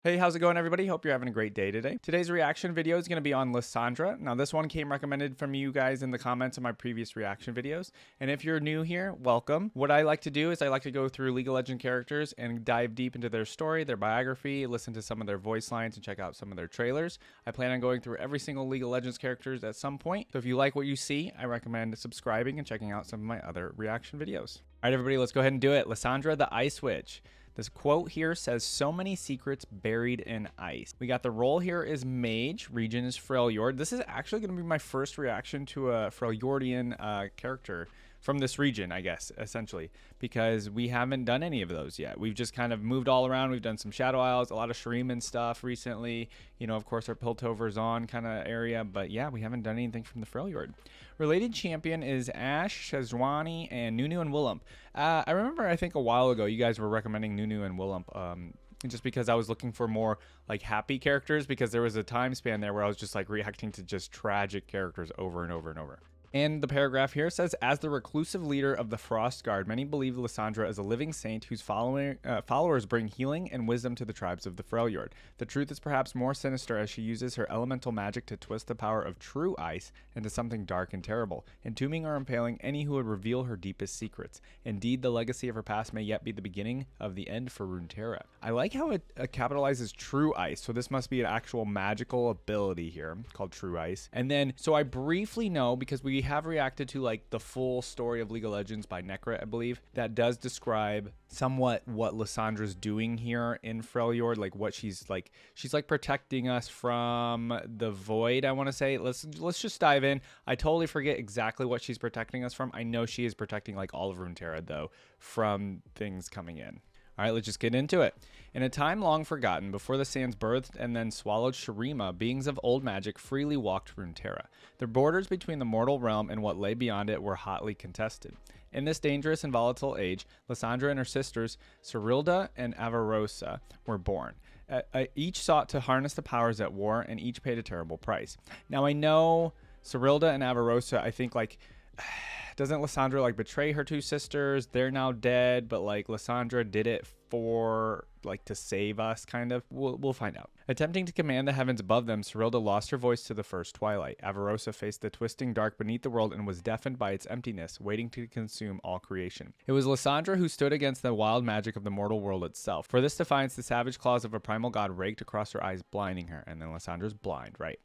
Hey, how's it going, everybody? Hope you're having a great day today. Today's reaction video is going to be on Lissandra. Now, this one came recommended from you guys in the comments of my previous reaction videos. And if you're new here, welcome. What I like to do is I like to go through League of Legends characters and dive deep into their story, their biography, listen to some of their voice lines, and check out some of their trailers. I plan on going through every single League of Legends characters at some point. So if you like what you see, I recommend subscribing and checking out some of my other reaction videos. All right, everybody, let's go ahead and do it. Lissandra the Ice Witch. This quote here says, "So many secrets buried in ice." We got the role here is Mage, region is Freljord. This is actually going to be my first reaction to a Freljordian character from this region, I guess, essentially, because we haven't done any of those yet. We've just kind of moved all around. We've done some Shadow Isles, a lot of Shuriman stuff recently. You know, of course, our Piltover's on kind of area, but yeah, we haven't done anything from the Freljord. Related champion is Ashe, Sejuani, and Nunu and Willump. I remember, I think a while ago, you guys were recommending Nunu and Willump, just because I was looking for more like happy characters, because there was a time span there where I was just like reacting to just tragic characters over and over and over. And the paragraph here says, "As the reclusive leader of the Frost Guard, many believe Lissandra is a living saint whose followers bring healing and wisdom to the tribes of the Freljord. The truth is perhaps more sinister, as she uses her elemental magic to twist the power of true ice into something dark and terrible, entombing or impaling any who would reveal her deepest secrets. Indeed, the legacy of her past may yet be the beginning of the end for Runeterra." I like how it capitalizes true ice, so this must be an actual magical ability here called true ice. And then, so I briefly know, because we have reacted to like the full story of League of Legends by Necra, I believe, that does describe somewhat what Lissandra's doing here in Freljord, like what she's like protecting us from the void, I want to say. Let's just dive in. I totally forget exactly what she's protecting us from. I know she is protecting like all of Runeterra though from things coming in. All right, let's just get into it. In a time long forgotten, before the sands birthed and then swallowed Shurima, beings of old magic freely walked Runeterra. The borders between the mortal realm and what lay beyond it were hotly contested. In this dangerous and volatile age, Lissandra and her sisters, Cyrilda and Avarosa, were born. Each sought to harness the powers at war, and each paid a terrible price. Now, I know Cyrilda and Avarosa, I think, like... doesn't Lissandra like betray her two sisters? They're now dead, but like Lissandra did it for like to save us, kind of. We'll find out. Attempting to command the heavens above them, Cyrilda lost her voice to the first twilight. Avarosa faced the twisting dark beneath the world and was deafened by its emptiness, waiting to consume all creation. It was Lissandra who stood against the wild magic of the mortal world itself. For this defiance, the savage claws of a primal god raked across her eyes, blinding her. And then Lissandra's blind, right?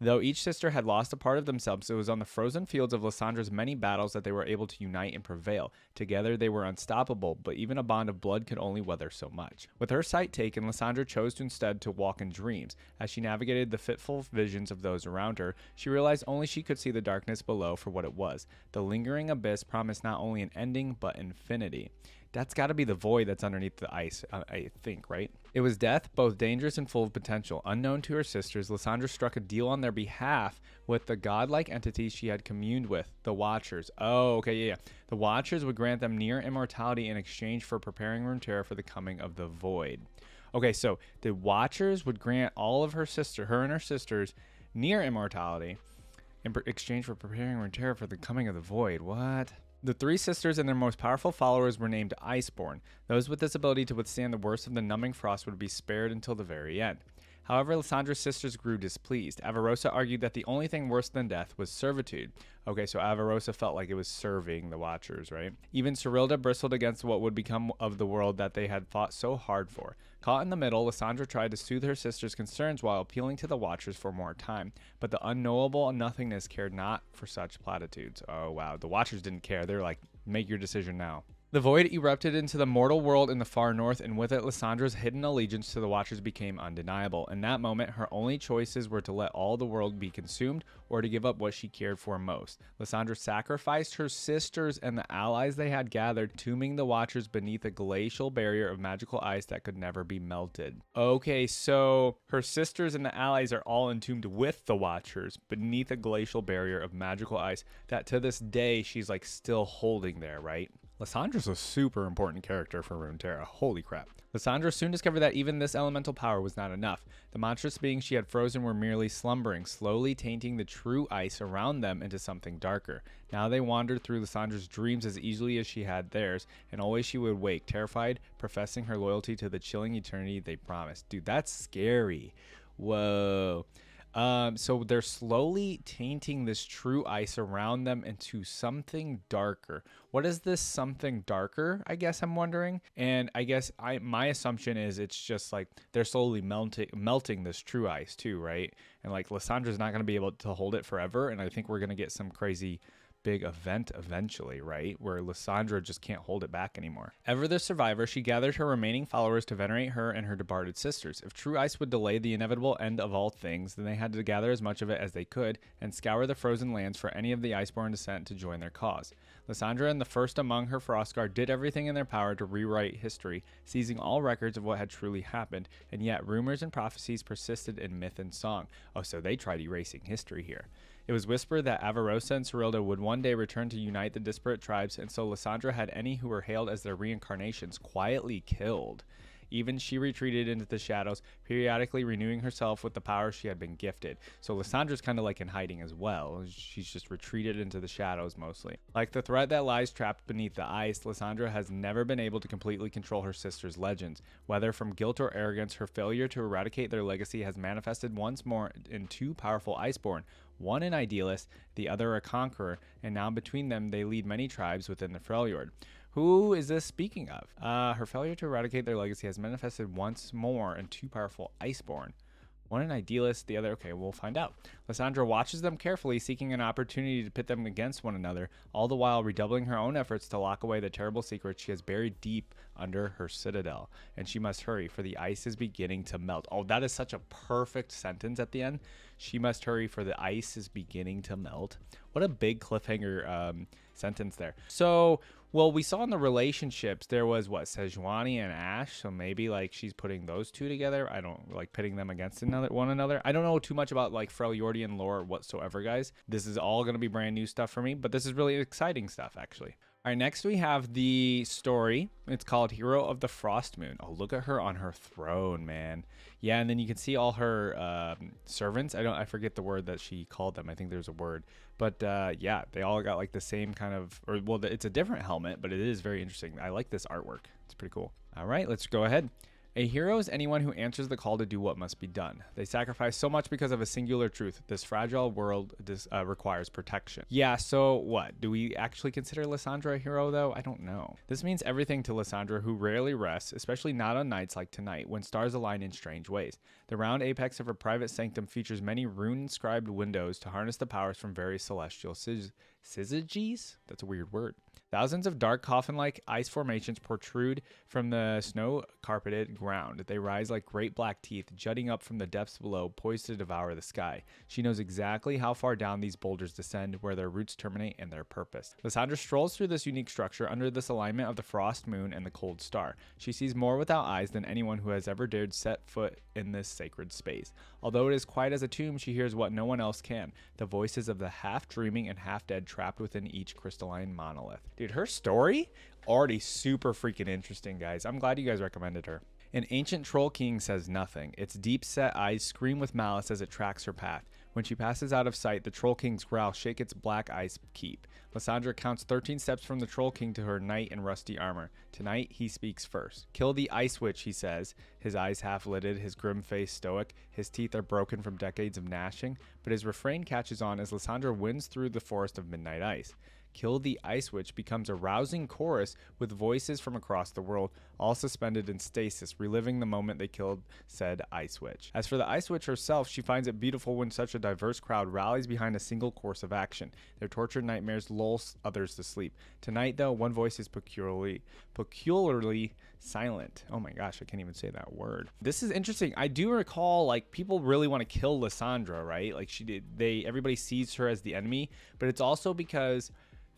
Though each sister had lost a part of themselves, it was on the frozen fields of Lissandra's many battles that they were able to unite and prevail. Together they were unstoppable, but even a bond of blood could only weather so much. With her sight taken, Lissandra chose instead to walk in dreams. As she navigated the fitful visions of those around her, she realized only she could see the darkness below for what it was. The lingering abyss promised not only an ending, but infinity. That's got to be the void that's underneath the ice, I think, right? It was death, both dangerous and full of potential. Unknown to her sisters, Lissandra struck a deal on their behalf with the godlike entities she had communed with, the Watchers. Oh, okay, yeah. The Watchers would grant them near immortality in exchange for preparing Runeterra for the coming of the void. Okay, so the Watchers would grant all of her and her sisters near immortality in exchange for preparing Runeterra for the coming of the void. What? The three sisters and their most powerful followers were named Iceborn. Those with this ability to withstand the worst of the numbing frost would be spared until the very end. However, Lissandra's sisters grew displeased. Avarosa argued that the only thing worse than death was servitude. Okay, so Avarosa felt like it was serving the Watchers, right? Even Cyrilda bristled against what would become of the world that they had fought so hard for. Caught in the middle, Lissandra tried to soothe her sister's concerns while appealing to the Watchers for more time. But the unknowable nothingness cared not for such platitudes. Oh, wow. The Watchers didn't care. They were like, make your decision now. The void erupted into the mortal world in the far north, and with it, Lissandra's hidden allegiance to the Watchers became undeniable. In that moment, her only choices were to let all the world be consumed or to give up what she cared for most. Lissandra sacrificed her sisters and the allies they had gathered, tombing the Watchers beneath a glacial barrier of magical ice that could never be melted. Okay, so her sisters and the allies are all entombed with the Watchers beneath a glacial barrier of magical ice that to this day she's like still holding there, right? Lissandra's a super important character for Runeterra. Holy crap. Lissandra soon discovered that even this elemental power was not enough. The monstrous beings she had frozen were merely slumbering, slowly tainting the true ice around them into something darker. Now they wandered through Lissandra's dreams as easily as she had theirs, and always she would wake, terrified, professing her loyalty to the chilling eternity they promised. Dude, that's scary. Whoa. So they're slowly tainting this true ice around them into something darker. What is this something darker? I guess I'm wondering. And I guess my assumption is it's just like they're slowly melting this true ice too, right? And like Lissandra's not going to be able to hold it forever. And I think we're going to get some crazy big event eventually, right? Where Lissandra just can't hold it back anymore. Ever the survivor, she gathered her remaining followers to venerate her and her departed sisters. If true ice would delay the inevitable end of all things, then they had to gather as much of it as they could and scour the frozen lands for any of the iceborn descent to join their cause. Lissandra and the first among her Frostguard did everything in their power to rewrite history, seizing all records of what had truly happened, and yet rumors and prophecies persisted in myth and song. Oh, so they tried erasing history here. It was whispered that Avarosa and Serilda would one day return to unite the disparate tribes, and so Lissandra had any who were hailed as their reincarnations quietly killed. Even she retreated into the shadows, periodically renewing herself with the power she had been gifted. So Lissandra's kind of like in hiding as well. She's just retreated into the shadows mostly. Like the threat that lies trapped beneath the ice, Lissandra has never been able to completely control her sister's legends. Whether from guilt or arrogance, her failure to eradicate their legacy has manifested once more in two powerful iceborn. One an idealist, the other a conqueror, and now between them they lead many tribes within the Freljord. Who is this speaking of? Her failure to eradicate their legacy has manifested once more in two powerful iceborn. One an idealist, the other, okay, we'll find out. Lissandra watches them carefully, seeking an opportunity to pit them against one another, all the while redoubling her own efforts to lock away the terrible secret she has buried deep under her citadel. And she must hurry, for the ice is beginning to melt. Oh, that is such a perfect sentence at the end. She must hurry, for the ice is beginning to melt. What a big cliffhanger sentence there. So, well, we saw in the relationships, there was, what, Sejuani and Ash, so maybe, like, she's putting those two together. I don't, like, pitting them against one another. I don't know too much about, like, Freljordian lore whatsoever, guys. This is all going to be brand new stuff for me, but this is really exciting stuff, actually. All right, next we have the story. It's called Hero of the Frost Moon. Oh, look at her on her throne, man. Yeah, and then you can see all her servants. I forget the word that she called them. I think there's a word. But yeah, they all got like the same kind of, well, it's a different helmet, but it is very interesting. I like this artwork. It's pretty cool. All right, let's go ahead. A hero is anyone who answers the call to do what must be done. They sacrifice so much because of a singular truth. This fragile world requires protection. Yeah, so what? Do we actually consider Lissandra a hero, though? I don't know. This means everything to Lissandra, who rarely rests, especially not on nights like tonight, when stars align in strange ways. The round apex of her private sanctum features many rune-inscribed windows to harness the powers from various celestial syzygies? That's a weird word. Thousands of dark coffin-like ice formations protrude from the snow-carpeted ground. They rise like great black teeth, jutting up from the depths below, poised to devour the sky. She knows exactly how far down these boulders descend, where their roots terminate, and their purpose. Lissandra strolls through this unique structure under this alignment of the frost moon and the cold star. She sees more without eyes than anyone who has ever dared set foot in this sacred space. Although it is quiet as a tomb, she hears what no one else can, the voices of the half-dreaming and half-dead trapped within each crystalline monolith. Dude, her story already super freaking interesting, guys. I'm glad you guys recommended her. An ancient troll king says nothing. Its deep-set eyes scream with malice as it tracks her path. When she passes out of sight, the troll king's growl shakes its black ice keep. Lissandra counts 13 steps from the troll king to her knight in rusty armor. Tonight, he speaks first. Kill the ice witch, he says, his eyes half-lidded, his grim face stoic. His teeth are broken from decades of gnashing, but his refrain catches on as Lissandra winds through the forest of midnight ice. Kill the Ice Witch becomes a rousing chorus with voices from across the world, all suspended in stasis, reliving the moment they killed said Ice Witch. As for the Ice Witch herself, she finds it beautiful when such a diverse crowd rallies behind a single course of action. Their tortured nightmares lull others to sleep. Tonight, though, one voice is peculiarly silent. Oh my gosh, I can't even say that word. This is interesting. I do recall, like, people really want to kill Lissandra, right? Like, everybody sees her as the enemy, but it's also because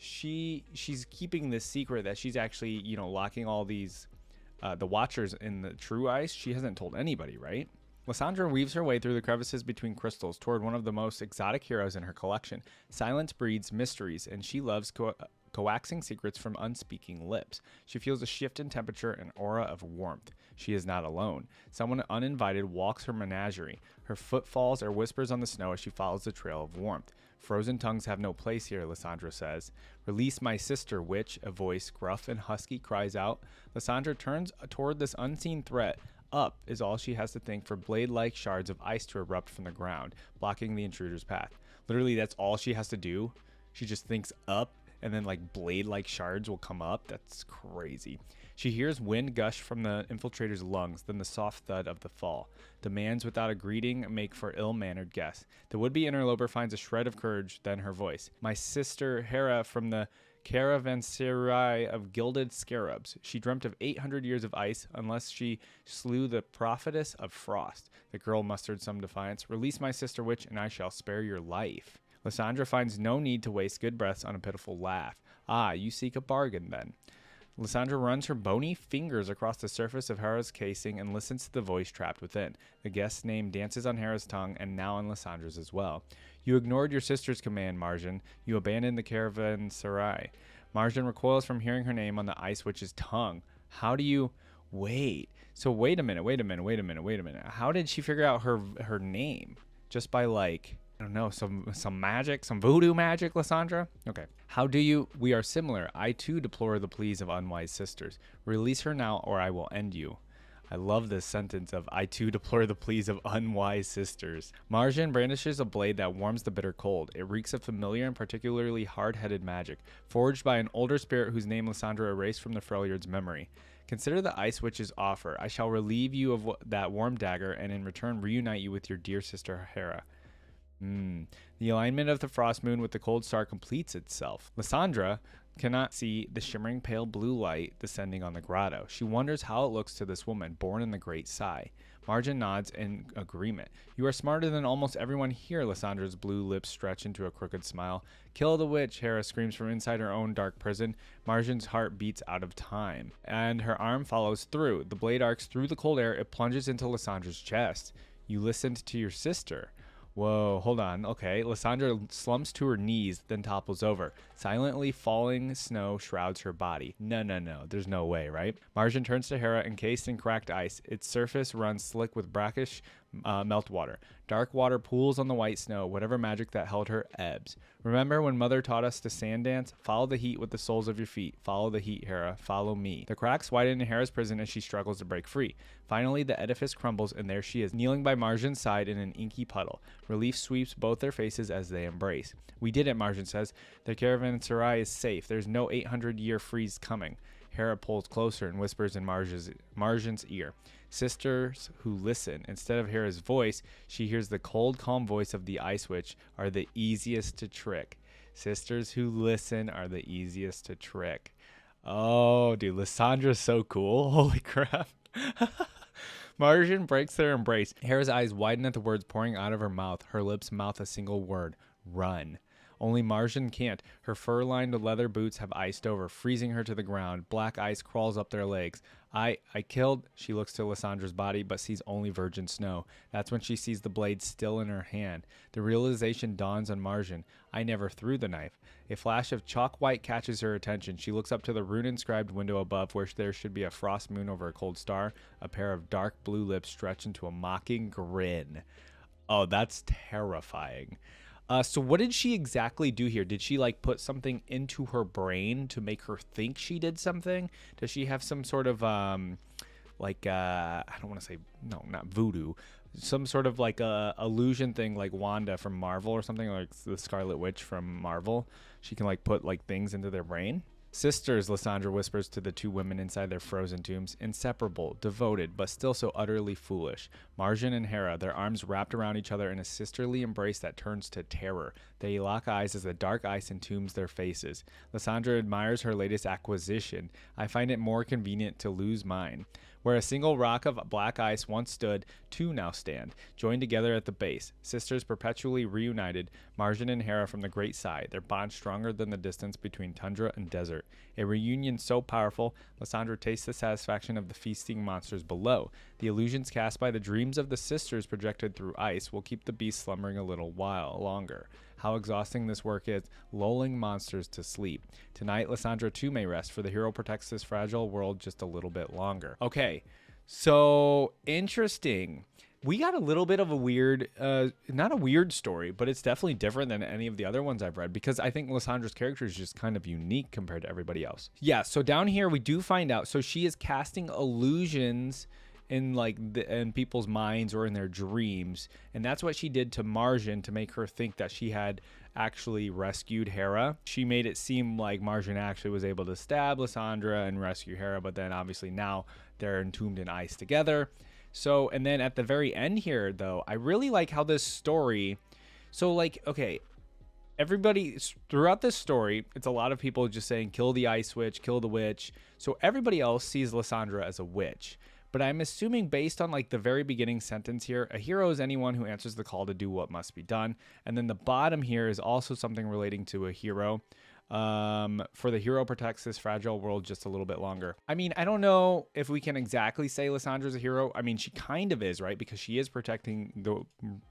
she's keeping this secret that she's actually, you know, locking all these the watchers in the true ice. She hasn't told anybody, right? Lissandra weaves her way through the crevices between crystals toward one of the most exotic heroes in her collection. Silence breeds mysteries, and she loves coaxing secrets from unspeaking lips. She feels a shift in temperature and aura of warmth. She is not alone. Someone uninvited walks her menagerie. Her footfalls are whispers on the snow as she follows the trail of warmth. Frozen tongues have no place here, Lissandra says. Release my sister, witch, a voice gruff and husky cries out. Lissandra turns toward this unseen threat. Up is all she has to think for blade-like shards of ice to erupt from the ground, blocking the intruder's path. Literally, that's all she has to do. She just thinks up, and then like blade-like shards will come up. That's crazy. She hears wind gush from the infiltrator's lungs, then the soft thud of the fall. Demands without a greeting make for ill-mannered guests. The would-be interloper finds a shred of courage, then her voice. My sister Hera from the caravanserai of gilded scarabs. She dreamt of 800 years of ice unless she slew the prophetess of frost. The girl mustered some defiance. Release my sister witch and I shall spare your life. Lissandra finds no need to waste good breaths on a pitiful laugh. Ah, you seek a bargain then. Lissandra runs her bony fingers across the surface of Hera's casing and listens to the voice trapped within. The guest's name dances on Hera's tongue and now on Lissandra's as well. You ignored your sister's command, Marjan. You abandoned the caravanserai. Marjan recoils from hearing her name on the ice witch's tongue. How do you... Wait. So wait a minute. How did she figure out her name? Just by like... I don't know, some magic, some voodoo magic, Lissandra? Okay. How do you? We are similar. I too deplore the pleas of unwise sisters. Release her now or I will end you. I love this sentence of I too deplore the pleas of unwise sisters. Marjan brandishes a blade that warms the bitter cold. It reeks of familiar and particularly hard-headed magic, forged by an older spirit whose name Lissandra erased from the Freljord's memory. Consider the ice witch's offer. I shall relieve you of that warm dagger and in return reunite you with your dear sister Hera. The alignment of the frost moon with the cold star completes itself. Lissandra cannot see the shimmering pale blue light descending on the grotto. She wonders how it looks to this woman born in the great sigh. Marjan nods in agreement. You are smarter than almost everyone here. Lissandra's blue lips stretch into a crooked smile. Kill the witch, Hera screams from inside her own dark prison. Marjan's heart beats out of time, and her arm follows through. The blade arcs through the cold air. It plunges into Lissandra's chest. You listened to your sister. Whoa, hold on. Okay, Lissandra slumps to her knees, then topples over. Silently falling snow shrouds her body. No, there's no way, right? Marjan turns to Hera, encased in cracked ice. Its surface runs slick with brackish meltwater. Dark water pools on the white snow. Whatever magic that held her ebbs. Remember when Mother taught us to sand dance? Follow the heat with the soles of your feet. Follow the heat, Hera. Follow me. The cracks widen in Hera's prison as she struggles to break free. Finally, the edifice crumbles, and there she is, kneeling by Marjan's side in an inky puddle. Relief sweeps both their faces as they embrace. We did it, Marjan says. The caravanserai is safe. There's no 800-year freeze coming. Hera pulls closer and whispers in Marjan's ear. Sisters who listen. Instead of Hera's voice, she hears the cold, calm voice of the Ice Witch are the easiest to trick. Sisters who listen are the easiest to trick. Oh, dude, Lissandra's so cool. Holy crap. Marjan breaks their embrace. Hera's eyes widen at the words pouring out of her mouth. Her lips mouth a single word. Run. Only Marjan can't. Her fur-lined leather boots have iced over, freezing her to the ground. Black ice crawls up their legs. I killed... She looks to Lissandra's body, but sees only virgin snow. That's when she sees the blade still in her hand. The realization dawns on Marjan. I never threw the knife. A flash of chalk white catches her attention. She looks up to the rune-inscribed window above, where there should be a frost moon over a cold star. A pair of dark blue lips stretch into a mocking grin. Oh, that's terrifying. So what did she exactly do here? Did she like put something into her brain to make her think she did something? Does she have some sort of I don't want to say, no, not voodoo, some sort of like a illusion thing like Wanda from Marvel or something, like the Scarlet Witch from Marvel? She can like put like things into their brain? Sisters, Lissandra whispers to the two women inside their frozen tombs. Inseparable, devoted, but still so utterly foolish. Marjan and Hera, their arms wrapped around each other in a sisterly embrace that turns to terror. They lock eyes as the dark ice entombs their faces. Lissandra admires her latest acquisition. I find it more convenient to lose mine. Where a single rock of black ice once stood, two now stand, joined together at the base. Sisters perpetually reunited, Marjan and Hera from the great side, their bond stronger than the distance between tundra and desert. A reunion so powerful, Lissandra tastes the satisfaction of the feasting monsters below. The illusions cast by the dreams of the sisters projected through ice will keep the beast slumbering a little while longer. how exhausting this work is, lulling monsters to sleep. Tonight, Lissandra too may rest, for the hero protects this fragile world just a little bit longer. Okay, so interesting. We got a little bit of a weird, not a weird story, but it's definitely different than any of the other ones I've read, because I think Lissandra's character is just kind of unique compared to everybody else. Yeah, so down here we do find out. So she is casting illusions in in people's minds or in their dreams, and that's what she did to Marjin to make her think that she had actually rescued Hera. She made it seem like Marjin actually was able to stab Lissandra and rescue Hera, but then obviously now they're entombed in ice together. So, and then at the very end here, though, I really like how this story, so like, okay, everybody throughout this story, it's a lot of people just saying, kill the ice witch, kill the witch. So everybody else sees Lissandra as a witch. But I'm assuming based on like the very beginning sentence here, a hero is anyone who answers the call to do what must be done. And then the bottom here is also something relating to a hero. For the hero protects this fragile world just a little bit longer. I mean, I don't know if we can exactly say Lissandra's a hero. I mean, she kind of is, right? Because she is protecting the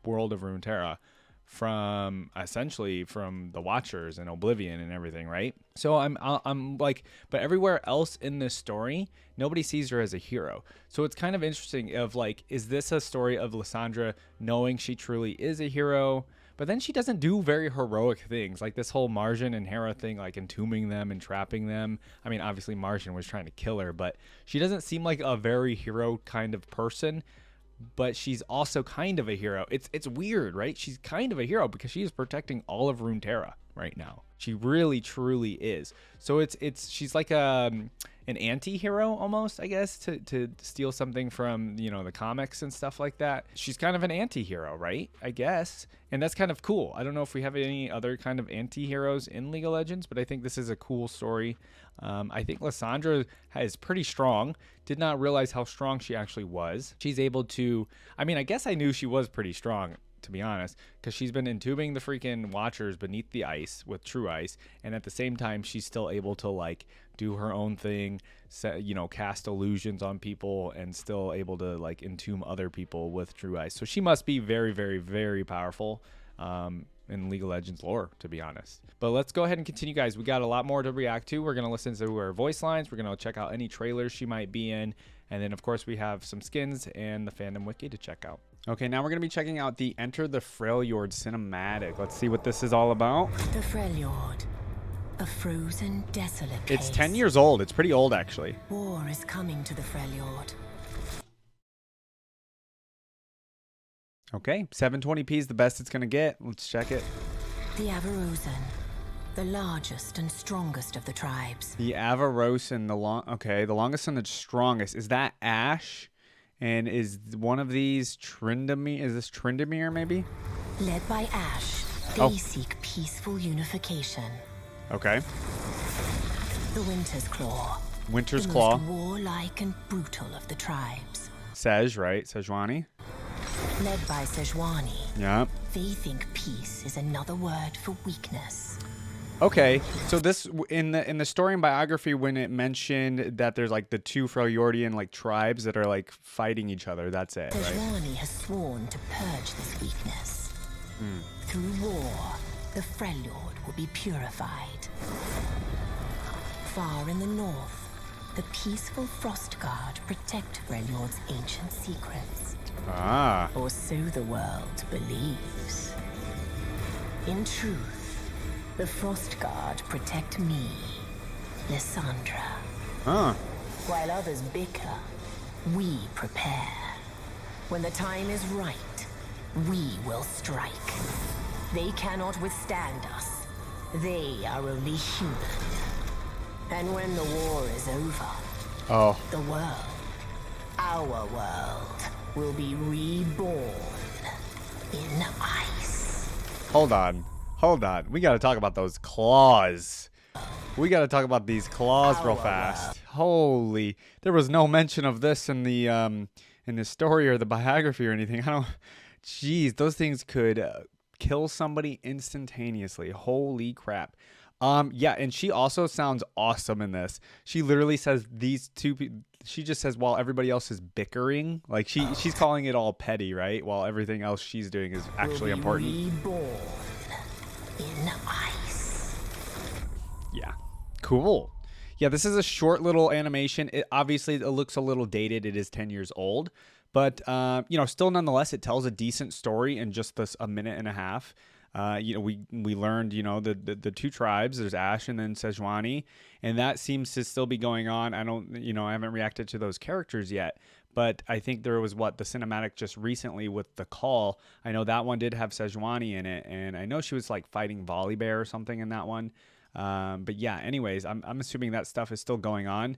world of Runeterra from essentially from the Watchers and Oblivion and everything, right? So I'm like, but everywhere else in this story, nobody sees her as a hero. So it's kind of interesting of like, is this a story of Lissandra knowing she truly is a hero? But then she doesn't do very heroic things, like this whole Marjin and Hera thing, like entombing them and trapping them. I mean, obviously Marjin was trying to kill her, but she doesn't seem like a very hero kind of person. But she's also kind of a hero. It's weird, right? She's kind of a hero because she is protecting all of Runeterra right now. She really, truly is. So she's like an anti-hero almost, I guess, to steal something from, you know, the comics and stuff like that. She's kind of an anti-hero, right? I guess. And that's kind of cool. I don't know if we have any other kind of anti-heroes in League of Legends, but I think this is a cool story. I think Lissandra is pretty strong. Did not realize how strong she actually was. She's able to, I mean, I guess I knew she was pretty strong, to be honest, because she's been entombing the freaking Watchers beneath the ice with true ice, and at the same time she's still able to like do her own thing, you know, cast illusions on people, and still able to like entomb other people with true ice. So she must be very, very, very powerful in League of Legends lore, to be honest. But let's go ahead and continue, guys. We got a lot more to react to. We're going to listen to her voice lines. We're going to check out any trailers she might be in. And then, of course, we have some skins and the Fandom Wiki to check out. Okay, now we're going to be checking out the Enter the Freljord cinematic. Let's see what this is all about. The Freljord, a frozen, desolate place. It's 10 years old. It's pretty old, actually. War is coming to the Freljord. Okay, 720p is the best it's going to get. Let's check it. The Avarosan, the largest and strongest of the tribes. The Avarosan, the longest and the strongest. Is that Ash? And is one of these Tryndamere? Is this Tryndamere, maybe? Led by Ash, they seek peaceful unification. Okay. The Winter's Claw. Winter's the Claw. Most warlike and brutal of the tribes. Sej, right? Sejuani. Led by Sejuani. Yeah. They think peace is another word for weakness. Okay, so this in the story and biography, when it mentioned that there's like the two Freljordian like tribes that are like fighting each other, that's it, right? Sejuani has sworn to purge this weakness. Through war, the Freljord will be purified. Far in the north, the peaceful Frost Guard protect Freljord's ancient secrets. Ah. Or so the world believes. In truth, the Frost Guard protect me, Lissandra. Huh. While others bicker, we prepare. When the time is right, we will strike. They cannot withstand us. They are only human. And when the war is over, the world, our world, will be reborn in ice. Hold on. We got to talk about those claws. We got to talk about these claws real fast. Holy. There was no mention of this in the story or the biography or anything. Jeez, those things could kill somebody instantaneously. Holy crap. Yeah, and she also sounds awesome in this. She literally says she just says while everybody else is bickering, like she's calling it all petty, right? While everything else she's doing is actually important. Reborn in ice. Yeah, cool. Yeah, this is a short little animation. Obviously it looks a little dated. It is 10 years old, but you know, still nonetheless, it tells a decent story in just this a minute and a half. You know, we learned, you know, the two tribes. There's Ash and then Sejuani, and that seems to still be going on. I haven't reacted to those characters yet, but I think there was the cinematic just recently with the call. I know that one did have Sejuani in it, and I know she was like fighting Volibear or something in that one. But yeah, anyways, I'm assuming that stuff is still going on.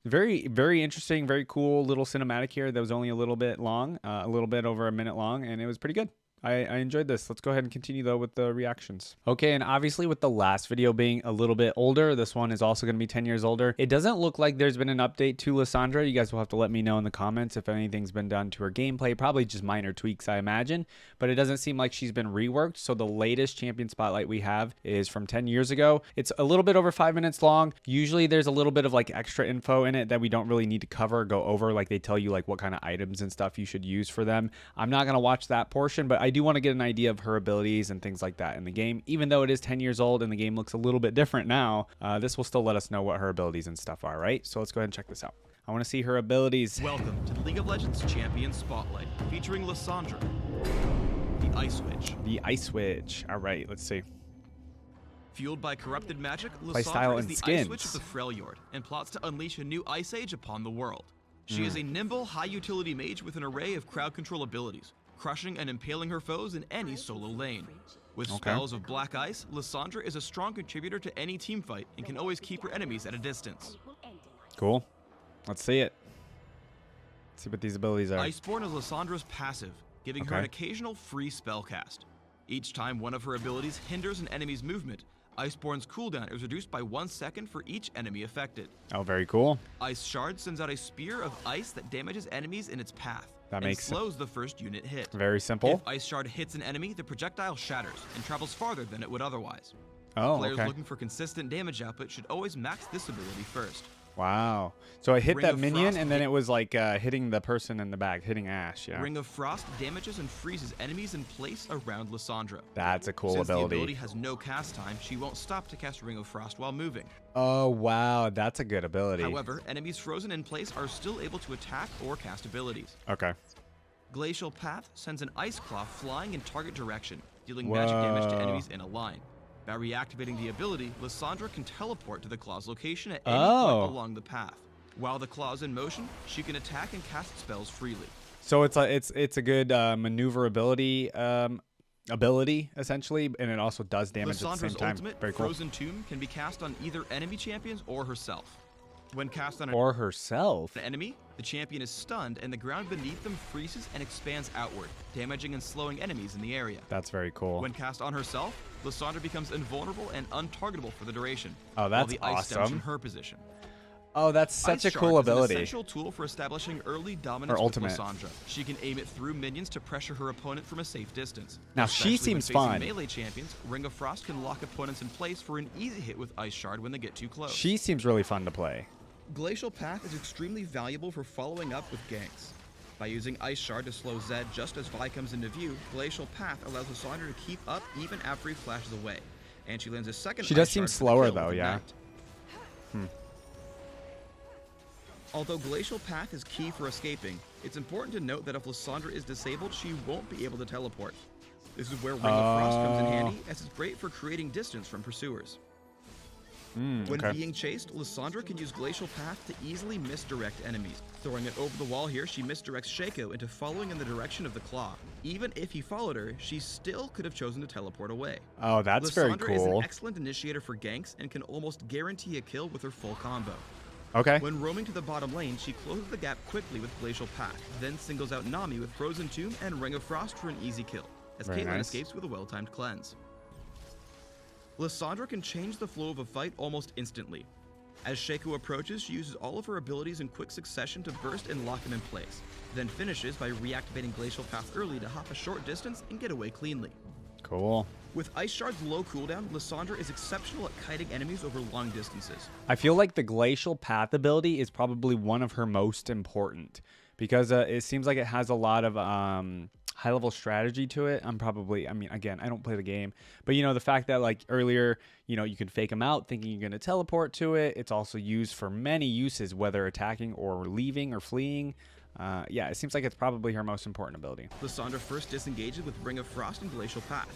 Very, very interesting, very cool little cinematic here that was only a little bit long, a little bit over a minute long, and it was pretty good. I enjoyed this. Let's go ahead and continue though with the reactions. Okay, and obviously with the last video being a little bit older, this one is also going to be 10 years older. It doesn't look like there's been an update to Lissandra. You guys will have to let me know in the comments if anything's been done to her gameplay. Probably just minor tweaks, I imagine, but it doesn't seem like she's been reworked. So the latest champion spotlight we have is from 10 years ago. It's a little bit over 5 minutes long. Usually there's a little bit of like extra info in it that we don't really need to go over. Like they tell you like what kind of items and stuff you should use for them. I'm not going to watch that portion, but I do want to get an idea of her abilities and things like that in the game. Even though it is 10 years old and the game looks a little bit different now, this will still let us know what her abilities and stuff are, right? So let's go ahead and check this out. I want to see her abilities. Welcome to the League of Legends Champion Spotlight, featuring Lissandra, the Ice Witch. The Ice Witch. All right, let's see. Fueled by corrupted magic, Playstyle Lissandra is and the skins. Ice Witch of the Freljord and plots to unleash a new ice age upon the world. She is a nimble, high-utility mage with an array of crowd control abilities, crushing and impaling her foes in any solo lane. With spells of black ice, Lissandra is a strong contributor to any team fight and can always keep her enemies at a distance. Cool. Let's see it. Let's see what these abilities are. Iceborne is Lissandra's passive, giving her an occasional free spell cast. Each time one of her abilities hinders an enemy's movement, Iceborne's cooldown is reduced by 1 second for each enemy affected. Oh, very cool. Ice Shard sends out a spear of ice that damages enemies in its path. That and makes slows the first unit hit. Very simple. If Ice Shard hits an enemy, the projectile shatters and travels farther than it would otherwise. Oh, Players okay. looking for consistent damage output should always max this ability first. Wow. So I hit Ring that of minion, Frost and then it was like hitting the person in the back, hitting Ash. Yeah. Ring of Frost damages and freezes enemies in place around Lissandra. That's a cool Since ability. the ability has no cast time, she won't stop to cast Ring of Frost while moving. Oh, wow. That's a good ability. However, enemies frozen in place are still able to attack or cast abilities. Okay. Glacial Path sends an Ice Claw flying in target direction, dealing magic damage to enemies in a line. By reactivating the ability, Lissandra can teleport to the claw's location at any point along the path. While the claw is in motion, she can attack and cast spells freely. So it's a good maneuverability ability essentially, and it also does damage at the same Lissandra's time. ultimate, Very cool. Frozen Tomb, can be cast on either enemy champions or herself. When cast on herself. an enemy, the champion is stunned and the ground beneath them freezes and expands outward, damaging and slowing enemies in the area. That's very cool. When cast on herself, Lissandra becomes invulnerable and untargetable for the duration. Oh, that's while the ice stems awesome. from her position. Oh, that's such a Ice cool Shard is ability. an essential tool for establishing early dominance Her with ultimate. Lissandra. She can aim it through minions to pressure her opponent from a safe distance. Now, Especially she seems when facing fun. melee champions, Ring of Frost can lock opponents in place for an easy hit with Ice Shard when they get too close. She seems really fun to play. Glacial Path is extremely valuable for following up with ganks. By using Ice Shard to slow Zed just as Vi comes into view, Glacial Path allows Lissandra to keep up even after he flashes away. And she lands a second She does Ice seem Shard for the slower kill though, with yeah. Ignite. Although Glacial Path is key for escaping, it's important to note that if Lissandra is disabled, she won't be able to teleport. This is where Ring of Frost comes in handy, as it's great for creating distance from pursuers. When being chased, Lissandra can use Glacial Path to easily misdirect enemies. Throwing it over the wall here, she misdirects Shaco into following in the direction of the claw. Even if he followed her, she still could have chosen to teleport away. Oh, that's very Lissandra is an cool. excellent initiator for ganks and can almost guarantee a kill with her full combo. Okay. When roaming to the bottom lane, she closes the gap quickly with Glacial Path, then singles out Nami with Frozen Tomb and Ring of Frost for an easy kill, as Very Caitlyn nice. escapes with a well-timed cleanse. Lissandra can change the flow of a fight almost instantly. As Shaco approaches, she uses all of her abilities in quick succession to burst and lock him in place, then finishes by reactivating Glacial Path early to hop a short distance and get away cleanly. Cool. With Ice Shard's low cooldown, Lissandra is exceptional at kiting enemies over long distances. I feel like the Glacial Path ability is probably one of her most important because it seems like it has a lot of high level strategy to it. I mean, again, I don't play the game, but you know, the fact that like earlier, you know, you can fake them out thinking you're going to teleport to it. It's also used for many uses, whether attacking or leaving or fleeing. Yeah, it seems like it's probably her most important ability. Lissandra first disengages with Ring of Frost and Glacial Path.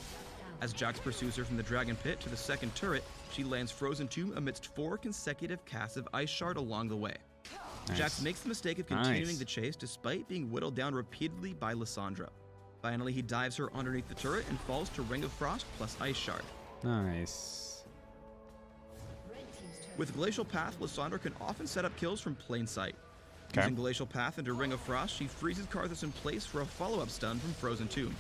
As Jax pursues her from the Dragon Pit to the second turret, she lands Frozen Tomb amidst 4 consecutive casts of Ice Shard along the way. Nice. Jax makes the mistake of continuing Nice. the chase despite being whittled down repeatedly by Lissandra. Finally, he dives her underneath the turret and falls to Ring of Frost plus Ice Shard. Nice. With Glacial Path, Lissandra can often set up kills from plain sight. Okay. Using Glacial Path into Ring of Frost, she freezes Karthus in place for a follow-up stun from Frozen Tomb.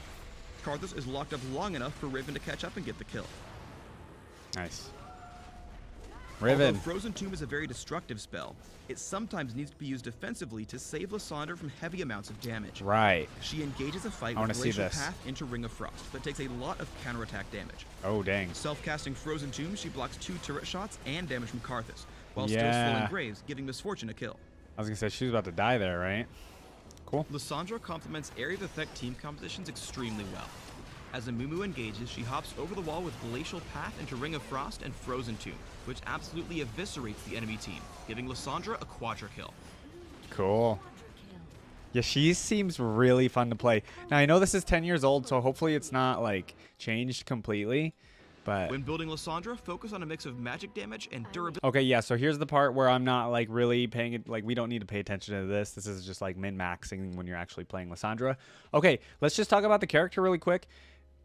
Karthus is locked up long enough for Riven to catch up and get the kill. Nice. Although Riven. Frozen Tomb is a very destructive spell, it sometimes needs to be used defensively to save Lissandra from heavy amounts of damage. Right. She engages a fight I wanna with see Glacial this. Path into Ring of Frost, but takes a lot of counterattack damage. Oh, dang. Self-casting Frozen Tomb, she blocks 2 turret shots and damage from Karthus, while still Yeah. swilling Graves, giving Misfortune a kill. I was going to say, she was about to die there, right? Cool. Lissandra complements area of effect team compositions extremely well. As Amumu engages, she hops over the wall with Glacial Path into Ring of Frost and Frozen Tomb, which absolutely eviscerates the enemy team, giving Lissandra a quadra kill. Cool. Yeah, she seems really fun to play. Now, I know this is 10 years old, so hopefully it's not, like, changed completely, but... When building Lissandra, focus on a mix of magic damage and durability. Okay, yeah, so here's the part where I'm not, like, really paying it. Like, we don't need to pay attention to this. This is just, like, min-maxing when you're actually playing Lissandra. Okay, let's just talk about the character really quick.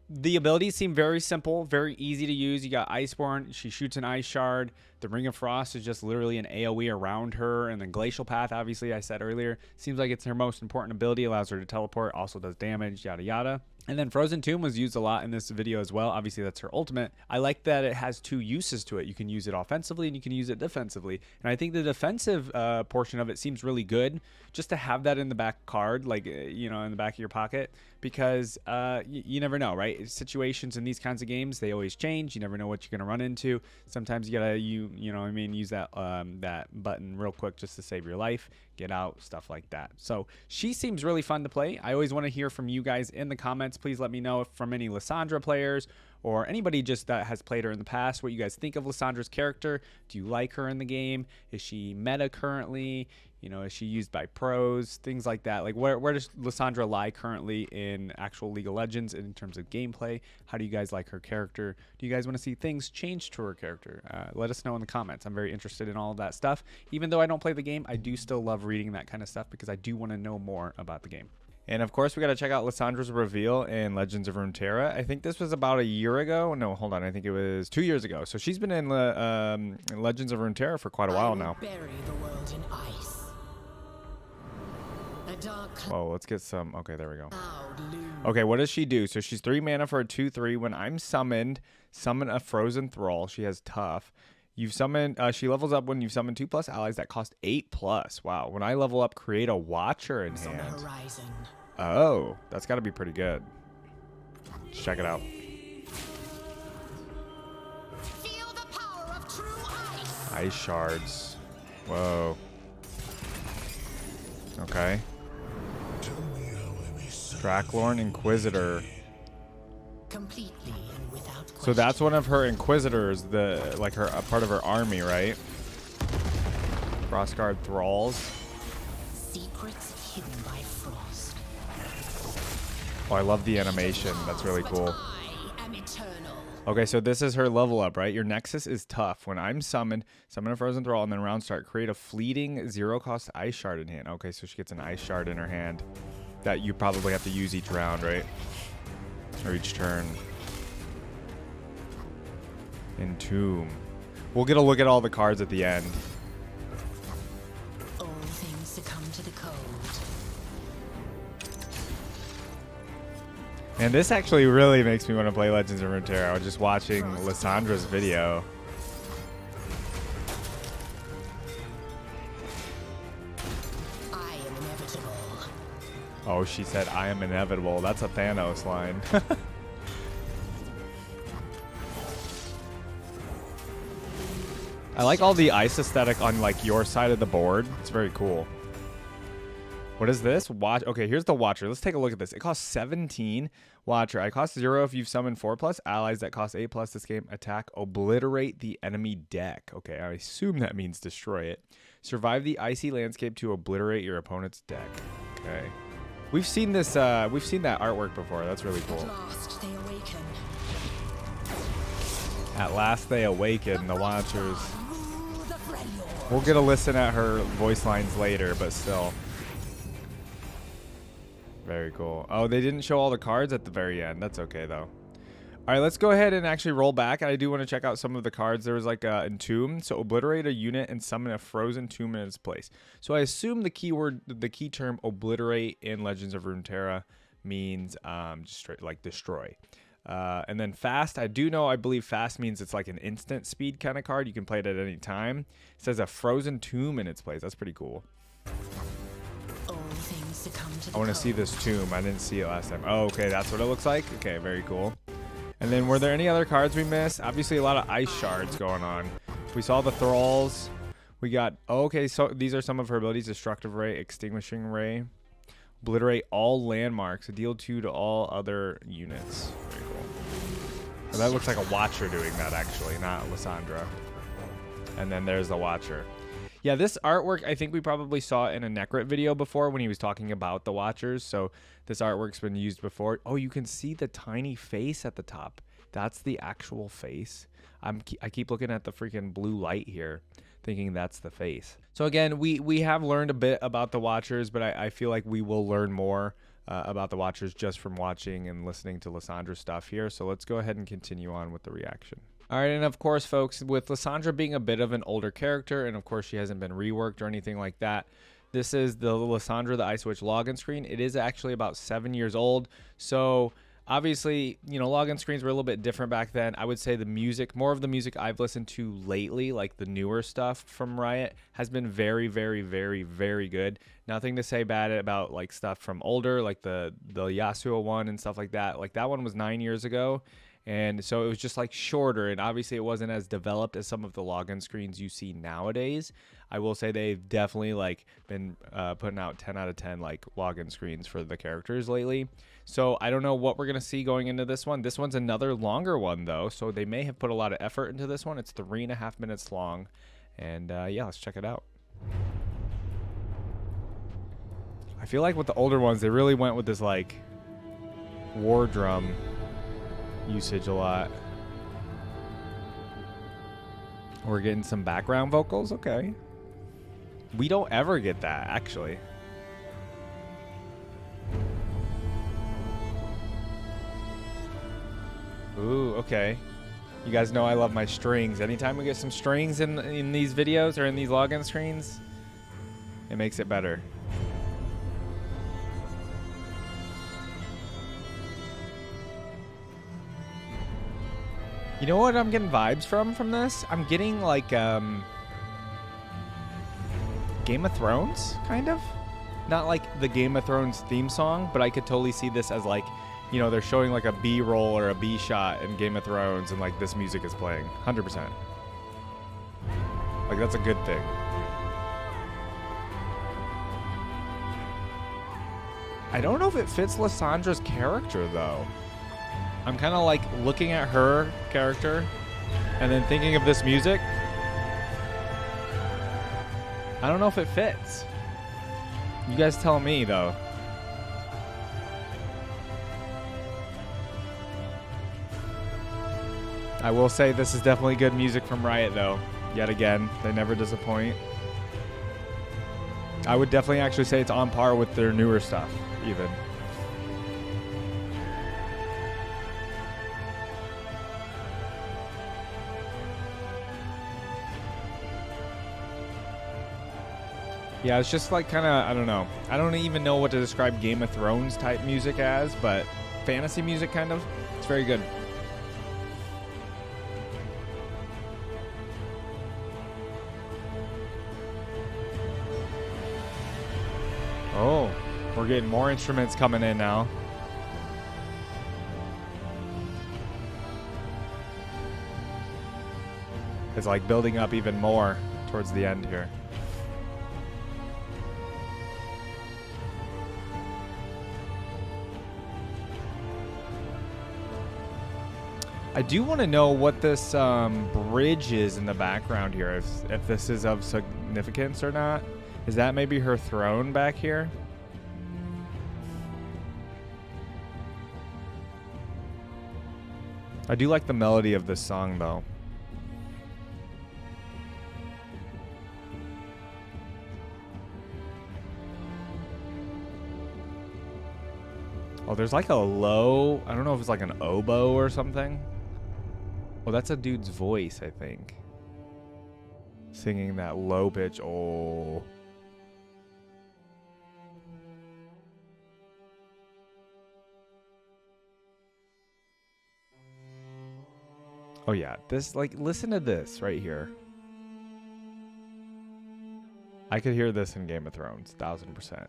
The abilities seem very simple, very easy to use. You got Iceborne. She shoots an Ice Shard. The Ring of Frost is just literally an AoE around her. And then Glacial Path, obviously, I said earlier, seems like it's her most important ability. Allows her to teleport, also does damage, yada, yada. And then Frozen Tomb was used a lot in this video as well. Obviously, that's her ultimate. I like that it has 2 uses to it. You can use it offensively and you can use it defensively. And I think the defensive portion of it seems really good just to have that in the back card, like, you know, in the back of your pocket, because you never know, right? Situations in these kinds of games, they always change. You never know what you're going to run into. Sometimes you got to, you know what I mean, use that that button real quick just to save your life, get out, stuff like that. So she seems really fun to play. I always want to hear from you guys in the comments. Please let me know if from any Lissandra players or anybody just that has played her in the past, what you guys think of Lissandra's character. Do you like her in the game? Is she meta currently? You know, is she used by pros? Things like that. Like, where does Lissandra lie currently in actual League of Legends in terms of gameplay? How do you guys like her character? Do you guys want to see things change to her character? Let us know in the comments. I'm very interested in all of that stuff. Even though I don't play the game, I do still love reading that kind of stuff because I do want to know more about the game. And of course, we got to check out Lissandra's reveal in Legends of Runeterra. I think this was about a year ago. No, hold on. I think it was 2 years ago. So she's been in Legends of Runeterra for quite a while now. Bury the world in ice. A dark Oh, let's get some. Okay, there we go. cloud looms. Okay, what does she do? So she's 3 mana for a 2/3. When I'm summoned, summon a frozen thrall. She has tough. You've summoned. She levels up when you've summoned 2+ allies that cost 8+. Wow. When I level up, create a Watcher in On the hand. horizon. Oh, that's got to be pretty good. Let's check it out. Feel the power of true ice. Ice shards. Whoa. Okay. Tracklorn Inquisitor. Completely and without question. So that's one of her Inquisitors, like her a part of her army, right? Frostguard Thralls. Secrets hidden by frost. Oh, I love the animation. That's really cool. I am eternal. Okay, so this is her level up, right? Your Nexus is tough. When I'm summoned, summon a Frozen Thrall, and then round start, create a fleeting 0-cost Ice Shard in hand. Okay, so she gets an Ice Shard in her hand that you probably have to use each round, right? Or each turn. Entomb. We'll get a look at all the cards at the end. All things succumb to the cold. And this actually really makes me want to play Legends of Runeterra. I was just watching Lissandra's video. I am inevitable. Oh, she said, I am inevitable. That's a Thanos line. I like all the ice aesthetic on like your side of the board. It's very cool. What is this? Watch. Okay, here's the Watcher. Let's take a look at this. It costs 17. Watcher. I cost 0 if you've summoned 4+. Allies that cost 8+ this game attack, obliterate the enemy deck. Okay, I assume that means destroy it. Survive the icy landscape to obliterate your opponent's deck. Okay. We've seen this, we've seen that artwork before. That's really cool. At last they awaken. At last they awaken, the Watchers. Rule the Freljord. We'll get a listen at her voice lines later, but still. Very cool. Oh, they didn't show all the cards at the very end. That's okay, though. All right, let's go ahead and actually roll back. I do want to check out some of the cards. There was like a Entomb. So obliterate a unit and summon a frozen tomb in its place. So I assume the keyword, the key term obliterate in Legends of Runeterra means just straight, like destroy. And then fast, I believe fast means it's like an instant speed kind of card. You can play it at any time. It says a frozen tomb in its place. That's pretty cool. All things succumb to the I want to see cold. this tomb. I didn't see it last time. Oh, okay. That's what it looks like. Okay, very cool. And then were there any other cards we missed? Obviously a lot of ice shards going on. We saw the thralls. We got, oh, okay, so these are some of her abilities. Destructive Ray, Extinguishing Ray. Obliterate all landmarks. Deal 2 to all other units. Very cool. So that looks like a Watcher doing that, actually, not Lissandra. And then there's the Watcher. Yeah, this artwork, I think we probably saw in a Necrit video before when he was talking about the Watchers. So this artwork's been used before. Oh, you can see the tiny face at the top. That's the actual face. I keep looking at the freaking blue light here, thinking that's the face. So again, we have learned a bit about the Watchers, but I feel like we will learn more about the Watchers just from watching and listening to Lissandra's stuff here. So let's go ahead and continue on with the reaction. All right, and of course, folks, with Lissandra being a bit of an older character, and of course she hasn't been reworked or anything like that, this is the Lissandra the Ice Witch login screen. It is actually about 7 years old, so obviously, you know, login screens were a little bit different back then. I would say the music, more of the music I've listened to lately, like the newer stuff from Riot, has been very, very, very, very good. Nothing to say bad about like stuff from older, like the Yasuo one and stuff like that. Like that one was 9 years ago. And so it was just like shorter, and obviously it wasn't as developed as some of the login screens you see nowadays. I will say they've definitely like been putting out 10 out of 10 like login screens for the characters lately. So I don't know what we're gonna see going into this one. This one's another longer one though, so they may have put a lot of effort into this one. It's 3.5 minutes long, and yeah, let's check it out. I feel like with the older ones, they really went with this like war drum usage a lot. We're getting some background vocals. Okay, we don't ever get that actually. Ooh, okay. You guys know I love my strings. Anytime we get some strings in these videos or in these login screens, it makes it better. You know what I'm getting vibes from this? I'm getting like Game of Thrones, kind of. Not like the Game of Thrones theme song, but I could totally see this as like, you know, they're showing like a B-roll or a B-shot in Game of Thrones and like this music is playing. 100%. Like that's a good thing. I don't know if it fits Lissandra's character though. I'm kind of like looking at her character and then thinking of this music. I don't know if it fits. You guys tell me though. I will say this is definitely good music from Riot though. Yet again, they never disappoint. I would definitely actually say it's on par with their newer stuff even. Yeah, it's just like kind of, I don't know. I don't even know what to describe Game of Thrones type music as, but fantasy music kind of. It's very good. Oh, we're getting more instruments coming in now. It's like building up even more towards the end here. I do want to know what this bridge is in the background here, if this is of significance or not. Is that maybe her throne back here? I do like the melody of this song, though. Oh, there's like a low, I don't know if it's like an oboe or something. Oh, that's a dude's voice, I think. Singing that low pitch. Oh. Oh yeah, this, like, listen to this right here. I could hear this in Game of Thrones, 1000%.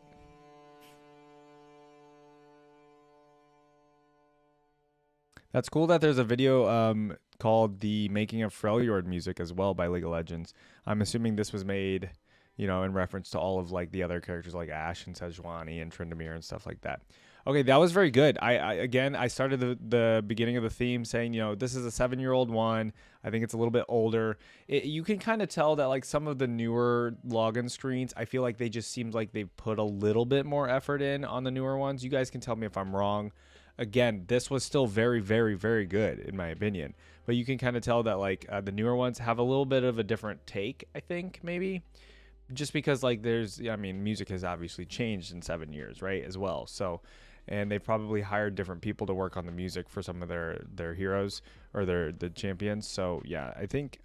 That's cool that there's a video called The Making of Freljord Music as well by League of Legends. I'm assuming this was made, you know, in reference to all of like the other characters like Ashe and Sejuani and Tryndamere and stuff like that. Okay, that was very good. I started the beginning of the theme saying, you know, this is a 7-year-old one. I think it's a little bit older. You can kind of tell that like some of the newer login screens, I feel like they just seemed like they put a little bit more effort in on the newer ones. You guys can tell me if I'm wrong. Again, this was still very, very, very good in my opinion. But you can kind of tell that like the newer ones have a little bit of a different take, I think, maybe. Just because like there's, I mean, music has obviously changed in 7 years, right, as well. So, and they've probably hired different people to work on the music for some of their heroes or the champions. So yeah, I think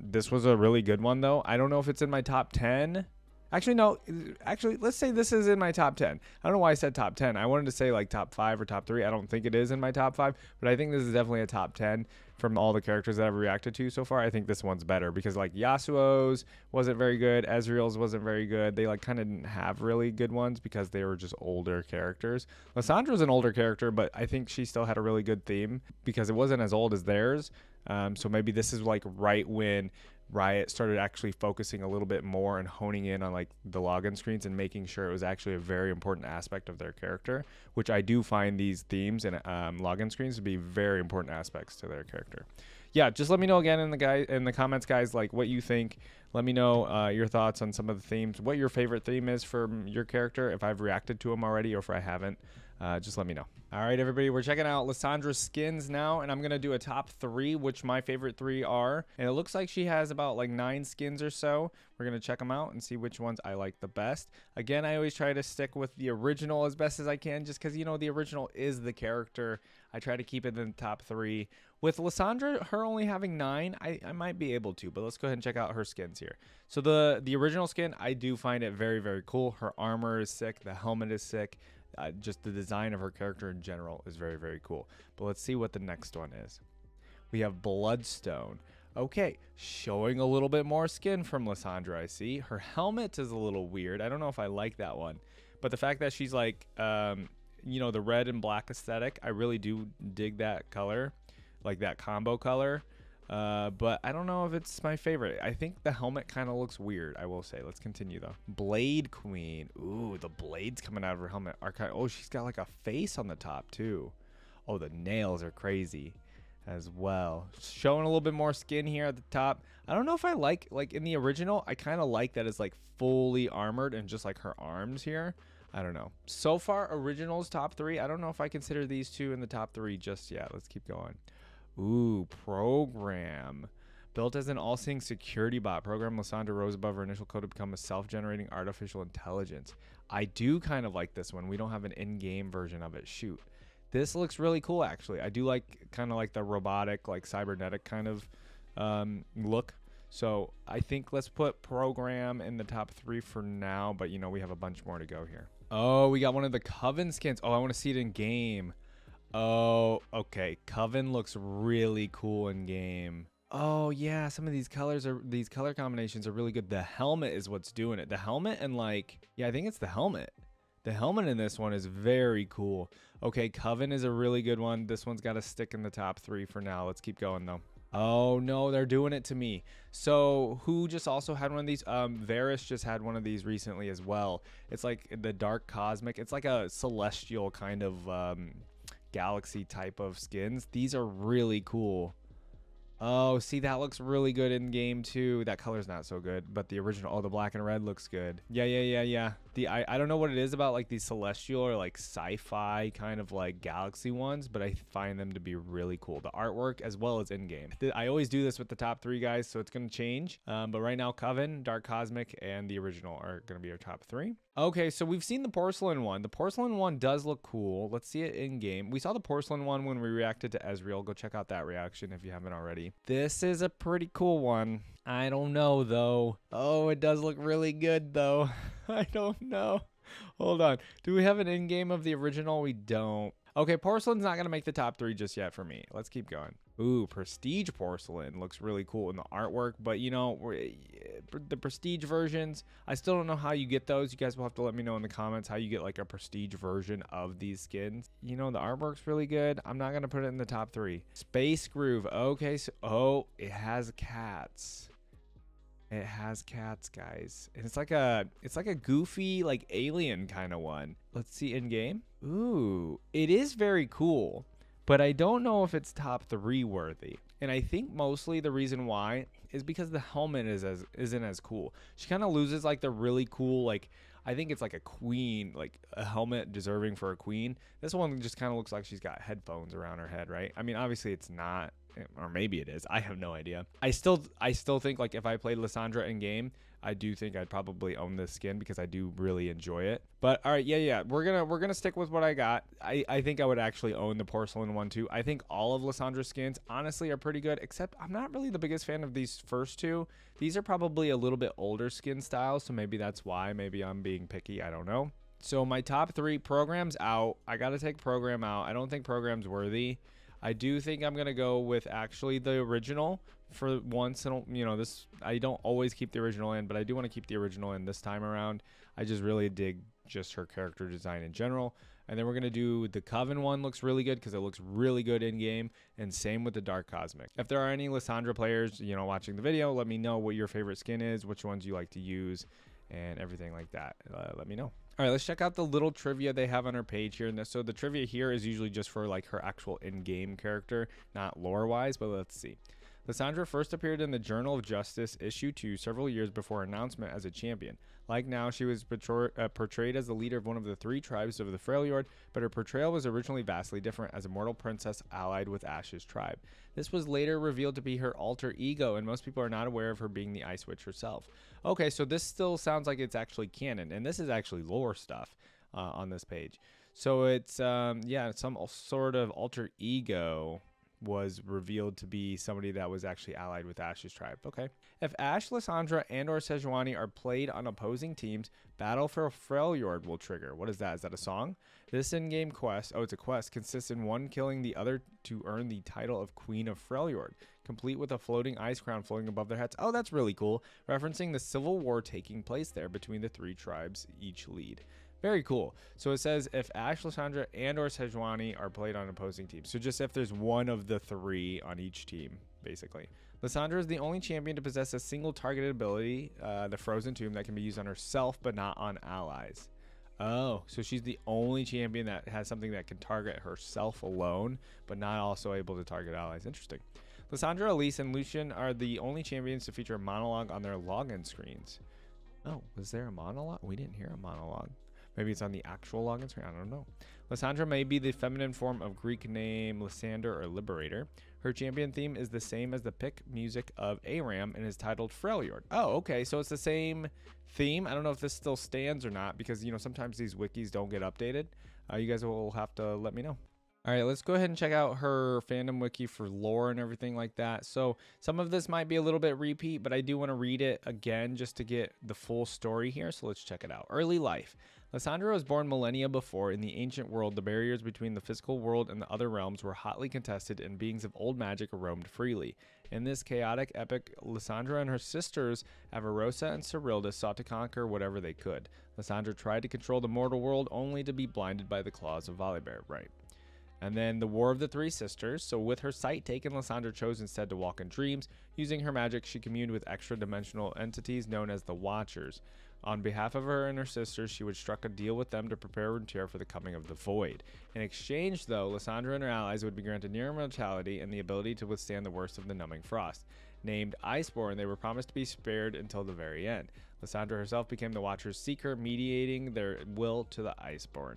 this was a really good one though. I don't know if it's in my top 10. Actually, no. Actually, let's say this is in my top 10. I don't know why I said top 10. I wanted to say like top 5 or top 3. I don't think it is in my top 5, but I think this is definitely a top 10 from all the characters that I've reacted to so far. I think this one's better because like Yasuo's wasn't very good. Ezreal's wasn't very good. They like kind of didn't have really good ones because they were just older characters. Lissandra's an older character, but I think she still had a really good theme because it wasn't as old as theirs. So maybe this is like right when Riot started actually focusing a little bit more and honing in on like the login screens and making sure it was actually a very important aspect of their character, which I do find these themes and login screens to be very important aspects to their character. Yeah, just let me know again in the comments, guys, like what you think. Let me know your thoughts on some of the themes, what your favorite theme is for your character, if I've reacted to them already or if I haven't. Just let me know. All right, everybody, we're checking out Lissandra's skins now, and I'm going to do a top 3, which my favorite 3 are. And it looks like she has about like 9 skins or so. We're going to check them out and see which ones I like the best. Again, I always try to stick with the original as best as I can, just because, you know, the original is the character. I try to keep it in the top 3. With Lissandra, her only having 9, I might be able to, but let's go ahead and check out her skins here. So the original skin, I do find it very, very cool. Her armor is sick. The helmet is sick. Just the design of her character in general is very, very cool. But let's see what the next one is. We have Bloodstone. Okay, showing a little bit more skin from Lissandra, I see. Her helmet is a little weird. I don't know if I like that one. But the fact that she's like, you know, the red and black aesthetic, I really do dig that color, like that combo color. But I don't know if it's my favorite. I think the helmet kind of looks weird, I will say. Let's continue though. Blade Queen. Ooh, the blades coming out of her helmet. Arcane. Oh, she's got like a face on the top too. Oh, the nails are crazy as well. Showing a little bit more skin here at the top. I don't know if I like in the original, I kind of like that it's like fully armored and just like her arms here. I don't know. So far, originals top 3. I don't know if I consider these two in the top 3 just yet. Let's keep going. Ooh, Program. Built as an all-seeing security bot, Program Lissandra rose above her initial code to become a self-generating artificial intelligence. I do kind of like this one. We don't have an in-game version of it. Shoot. This looks really cool, actually. I do like kind of like the robotic, like cybernetic kind of look. So I think let's put Program in the top 3 for now, but you know, we have a bunch more to go here. Oh, we got one of the Coven skins. Oh, I want to see it in game. Oh, okay. Coven looks really cool in game. Oh yeah, some of these color combinations are really good. The helmet is what's doing it. The helmet and like, yeah, I think it's the helmet. The helmet in this one is very cool. Okay, Coven is a really good one. This one's got to stick in the top 3 for now. Let's keep going though. Oh no, they're doing it to me. So who just also had one of these? Varus just had one of these recently as well. It's like the Dark Cosmic. It's like a celestial kind of galaxy type of skins. These are really cool. Oh, see, that looks really good in game too. That color's not so good, but the original, oh, the black and red looks good. Yeah. I don't know what it is about like these celestial or like sci-fi kind of like galaxy ones, but I find them to be really cool. The artwork as well as in game. I always do this with the top 3 guys, so it's gonna change. But right now, Coven, Dark Cosmic, and the original are gonna be our top 3. Okay, so we've seen the porcelain one. The porcelain one does look cool. Let's see it in game. We saw the porcelain one when we reacted to Ezreal. Go check out that reaction if you haven't already. This is a pretty cool one. I don't know though. Oh, it does look really good though. I don't know. Hold on. Do we have an in-game of the original? We don't. Okay, porcelain's not gonna make the top 3 just yet for me. Let's keep going. Ooh, prestige porcelain looks really cool in the artwork, but you know, the prestige versions, I still don't know how you get those. You guys will have to let me know in the comments how you get like a prestige version of these skins. You know, the artwork's really good. I'm not gonna put it in the top 3. Space Groove. Okay, so oh, it has cats. It has cats, guys. And it's like a goofy like alien kind of one. Let's see in game. Ooh, it is very cool, but I don't know if it's top 3 worthy. And I think mostly the reason why is because the helmet isn't as cool. She kind of loses like the really cool, like I think it's like a queen, like a helmet deserving for a queen. This one just kind of looks like she's got headphones around her head, right? I mean, obviously it's not, or maybe it is. I have no idea. I still think like if I played Lissandra in game, I do think I'd probably own this skin because I do really enjoy it. But all right, yeah, we're gonna stick with what I got. I think I would actually own the porcelain one too. I think all of Lissandra's skins honestly are pretty good, except I'm not really the biggest fan of these first 2. These are probably a little bit older skin styles, so maybe that's why. Maybe I'm being picky. I don't know. So my top 3, Program's out. I gotta take Program out. I don't think Program's worthy. I do think I'm gonna go with actually the original for once. I don't always keep the original in, but I do want to keep the original in this time around. I just really dig just her character design in general. And then we're gonna do the Coven one. Looks really good because it looks really good in game, and same with the Dark Cosmic. If there are any Lissandra players, watching the video, let me know what your favorite skin is, which ones you like to use, and everything like that. Let me know. All right, let's check out the little trivia they have on her page here. So the trivia here is usually just for like her actual in-game character, not lore-wise, but let's see. Lissandra first appeared in the Journal of Justice issue 2 several years before her announcement as a champion. Like now, she was portrayed as the leader of one of the 3 tribes of the Freljord, but her portrayal was originally vastly different as a mortal princess allied with Ash's tribe. This was later revealed to be her alter ego, and most people are not aware of her being the Ice Witch herself. Okay, so this still sounds like it's actually canon, and this is actually lore stuff on this page. So it's, some sort of alter ego was revealed to be somebody that was actually allied with Ash's tribe. Okay. If Ash, Lissandra, and or Sejuani are played on opposing teams, Battle for Freljord will trigger. What is that? Is that a song? This in-game quest, it's a quest, consists in one killing the other to earn the title of Queen of Freljord, complete with a floating ice crown floating above their heads. Oh, that's really cool. Referencing the civil war taking place there between the 3 tribes each lead. Very cool. So it says if Ash, Lissandra, and or Sejuani are played on opposing teams. So just if there's one of the 3 on each team, basically. Lissandra is the only champion to possess a single targeted ability, the Frozen Tomb, that can be used on herself but not on allies. Oh, so she's the only champion that has something that can target herself alone, but not also able to target allies. Interesting. Lissandra, Elise, and Lucian are the only champions to feature a monologue on their login screens. Oh, was there a monologue? We didn't hear a monologue. Maybe it's on the actual login screen. I don't know. Lissandra may be the feminine form of Greek name Lysander or Liberator. Her champion theme is the same as the pick music of Aram and is titled Freljord. Oh, okay. So it's the same theme. I don't know if this still stands or not because, sometimes these wikis don't get updated. You guys will have to let me know. All right, let's go ahead and check out her fandom wiki for lore and everything like that. So some of this might be a little bit repeat, but I do want to read it again just to get the full story here. So let's check it out. Early life. Lissandra was born millennia before. In the ancient world, the barriers between the physical world and the other realms were hotly contested, and beings of old magic roamed freely. In this chaotic epic, Lissandra and her sisters, Avarosa and Cyrilda, sought to conquer whatever they could. Lissandra tried to control the mortal world, only to be blinded by the claws of Volibear. Right. And then the War of the Three Sisters. So with her sight taken, Lissandra chose instead to walk in dreams. Using her magic, she communed with extra-dimensional entities known as the Watchers. On behalf of her and her sisters, she would struck a deal with them to prepare Runeterra for the coming of the Void. In exchange, though, Lissandra and her allies would be granted near immortality and the ability to withstand the worst of the numbing frost. Named Iceborn, they were promised to be spared until the very end. Lissandra herself became the Watcher's seeker, mediating their will to the Iceborn.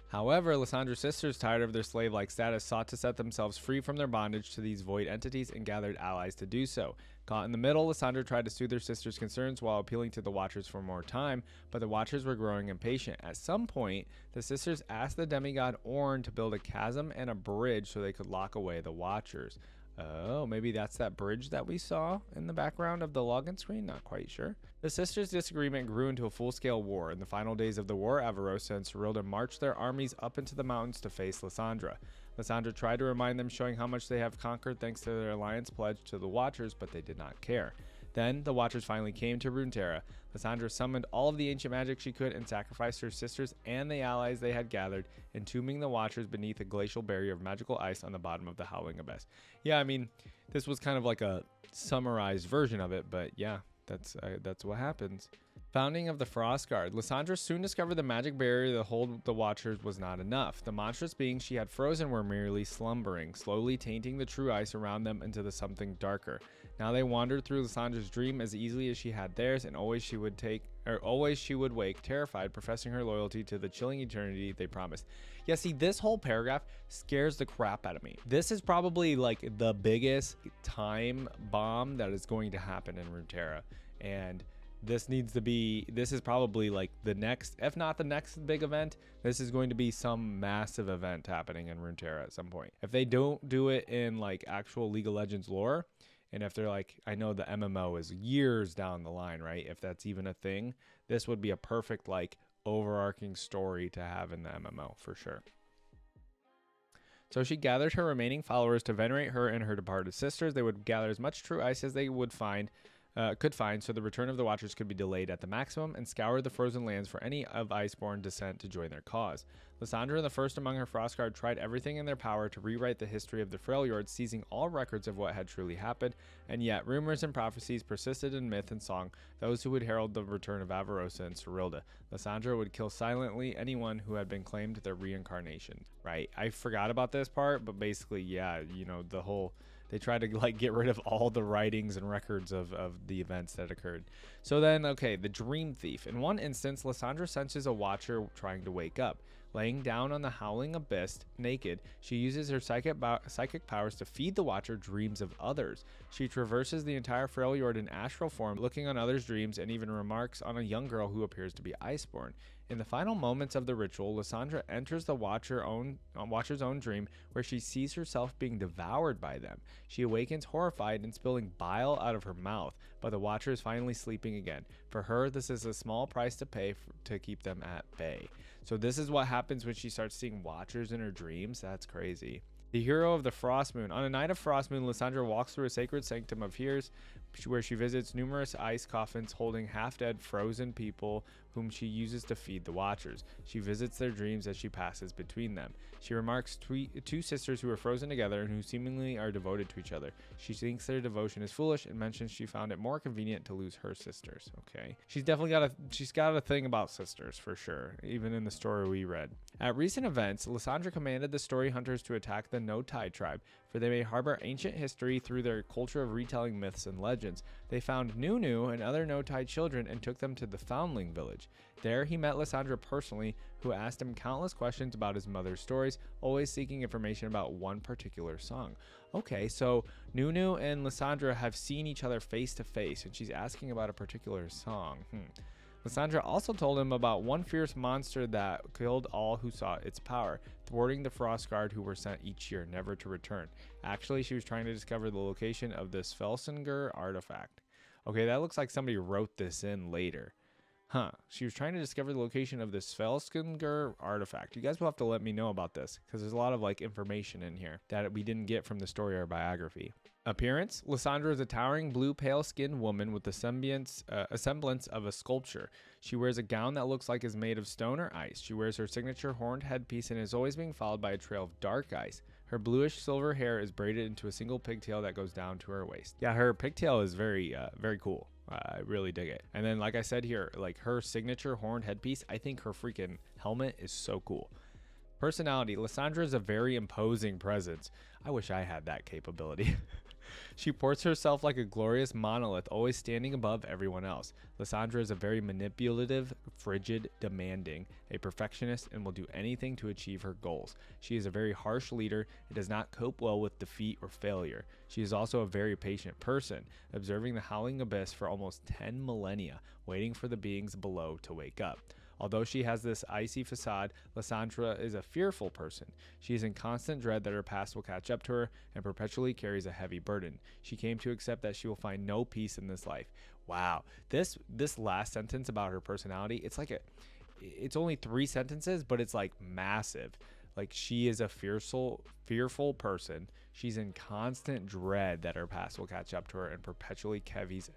However, Lissandra's sisters, tired of their slave-like status, sought to set themselves free from their bondage to these void entities and gathered allies to do so. Caught in the middle, Lissandra tried to soothe their sisters' concerns while appealing to the Watchers for more time, but the Watchers were growing impatient. At some point, the sisters asked the demigod Ornn to build a chasm and a bridge so they could lock away the Watchers. Oh, maybe that's that bridge that we saw in the background of the login screen? Not quite sure. The sisters' disagreement grew into a full-scale war. In the final days of the war, Avarosa and Serilda marched their armies up into the mountains to face Lissandra. Lissandra tried to remind them, showing how much they have conquered thanks to their alliance pledge to the Watchers, but they did not care. Then, the Watchers finally came to Runeterra. Lissandra summoned all of the ancient magic she could and sacrificed her sisters and the allies they had gathered, entombing the Watchers beneath a glacial barrier of magical ice on the bottom of the Howling Abyss. Yeah, I mean, this was kind of like a summarized version of it, but yeah, that's what happens. Founding of the Frostguard. Lissandra soon discovered the magic barrier to hold the Watchers was not enough. The monstrous beings she had frozen were merely slumbering, slowly tainting the true ice around them into the something darker. Now they wandered through Lissandra's dream as easily as she had theirs, and always she would wake, terrified, professing her loyalty to the chilling eternity they promised. Yeah, see, this whole paragraph scares the crap out of me. This is probably like the biggest time bomb that is going to happen in Runeterra, and this is probably like the next, if not the next big event, this is going to be some massive event happening in Runeterra at some point. If they don't do it in like actual League of Legends lore, and if they're like, I know the MMO is years down the line, right? If that's even a thing, this would be a perfect like overarching story to have in the MMO for sure. So she gathered her remaining followers to venerate her and her departed sisters. They would gather as much true ice as they could find, so the return of the Watchers could be delayed at the maximum, and scoured the frozen lands for any of Iceborn descent to join their cause. Lissandra, the first among her Frostguard, tried everything in their power to rewrite the history of the Freljord, seizing all records of what had truly happened, and yet rumors and prophecies persisted in myth and song, those who would herald the return of Avarosa and Serilda. Lissandra would kill silently anyone who had been claimed their reincarnation. Right, I forgot about this part, but basically, yeah, you know, the whole... They tried to like get rid of all the writings and records of the events that occurred. So then, okay, the Dream Thief. In one instance, Lissandra senses a Watcher trying to wake up. Laying down on the Howling Abyss, naked, she uses her psychic powers to feed the Watcher dreams of others. She traverses the entire Freljord in astral form, looking on others' dreams, and even remarks on a young girl who appears to be Iceborn. In the final moments of the ritual, Lissandra enters the Watcher's own dream, where she sees herself being devoured by them. She awakens horrified and spilling bile out of her mouth, but the Watcher is finally sleeping again. For her, this is a small price to pay to keep them at bay. So this is what happens when she starts seeing Watchers in her dreams. That's crazy. The hero of the Frost Moon. On a night of Frost Moon, Lissandra walks through a sacred sanctum of Heroes, where she visits numerous ice coffins holding half-dead frozen people whom she uses to feed the Watchers. She visits their dreams as she passes between them. She remarks two sisters who are frozen together and who seemingly are devoted to each other. She thinks their devotion is foolish and mentions she found it more convenient to lose her sisters. Okay, she's got a thing about sisters for sure, even in the story we read. At recent events, Lissandra commanded the story hunters to attack the No Tide tribe, for they may harbor ancient history through their culture of retelling myths and legends. They found Nunu and other No Tide children and took them to the Foundling village. There he met Lissandra personally, who asked him countless questions about his mother's stories, always seeking information about one particular song. Okay, so Nunu and Lissandra have seen each other face to face, and she's asking about a particular song. Lissandra also told him about one fierce monster that killed all who saw its power, thwarting the Frostguard who were sent each year, never to return. Actually, she was trying to discover the location of this Felsinger artifact. Okay, that looks like somebody wrote this in later. She was trying to discover the location of this Felsinger artifact. You guys will have to let me know about this, because there's a lot of like information in here that we didn't get from the story or biography. Appearance: Lissandra is a towering blue pale-skinned woman with a semblance of a sculpture. She wears a gown that looks like is made of stone or ice. She wears her signature horned headpiece and is always being followed by a trail of dark ice. Her bluish silver hair is braided into a single pigtail that goes down to her waist. Yeah, her pigtail is very cool. I really dig it. And then, like I said here, like her signature horned headpiece, I think her freaking helmet is so cool. Personality, Lissandra is a very imposing presence. I wish I had that capability. She ports herself like a glorious monolith, always standing above everyone else. Lissandra is a very manipulative, frigid, demanding, a perfectionist, and will do anything to achieve her goals. She is a very harsh leader and does not cope well with defeat or failure. She is also a very patient person, observing the howling abyss for almost 10 millennia, waiting for the beings below to wake up. Although she has this icy facade, Lissandra is a fearful person. She is in constant dread that her past will catch up to her and perpetually carries a heavy burden. She came to accept that she will find no peace in this life. Wow. This last sentence about her personality, it's only 3 sentences, but it's like massive. Like, she is a fearful person. She's in constant dread that her past will catch up to her and perpetually carries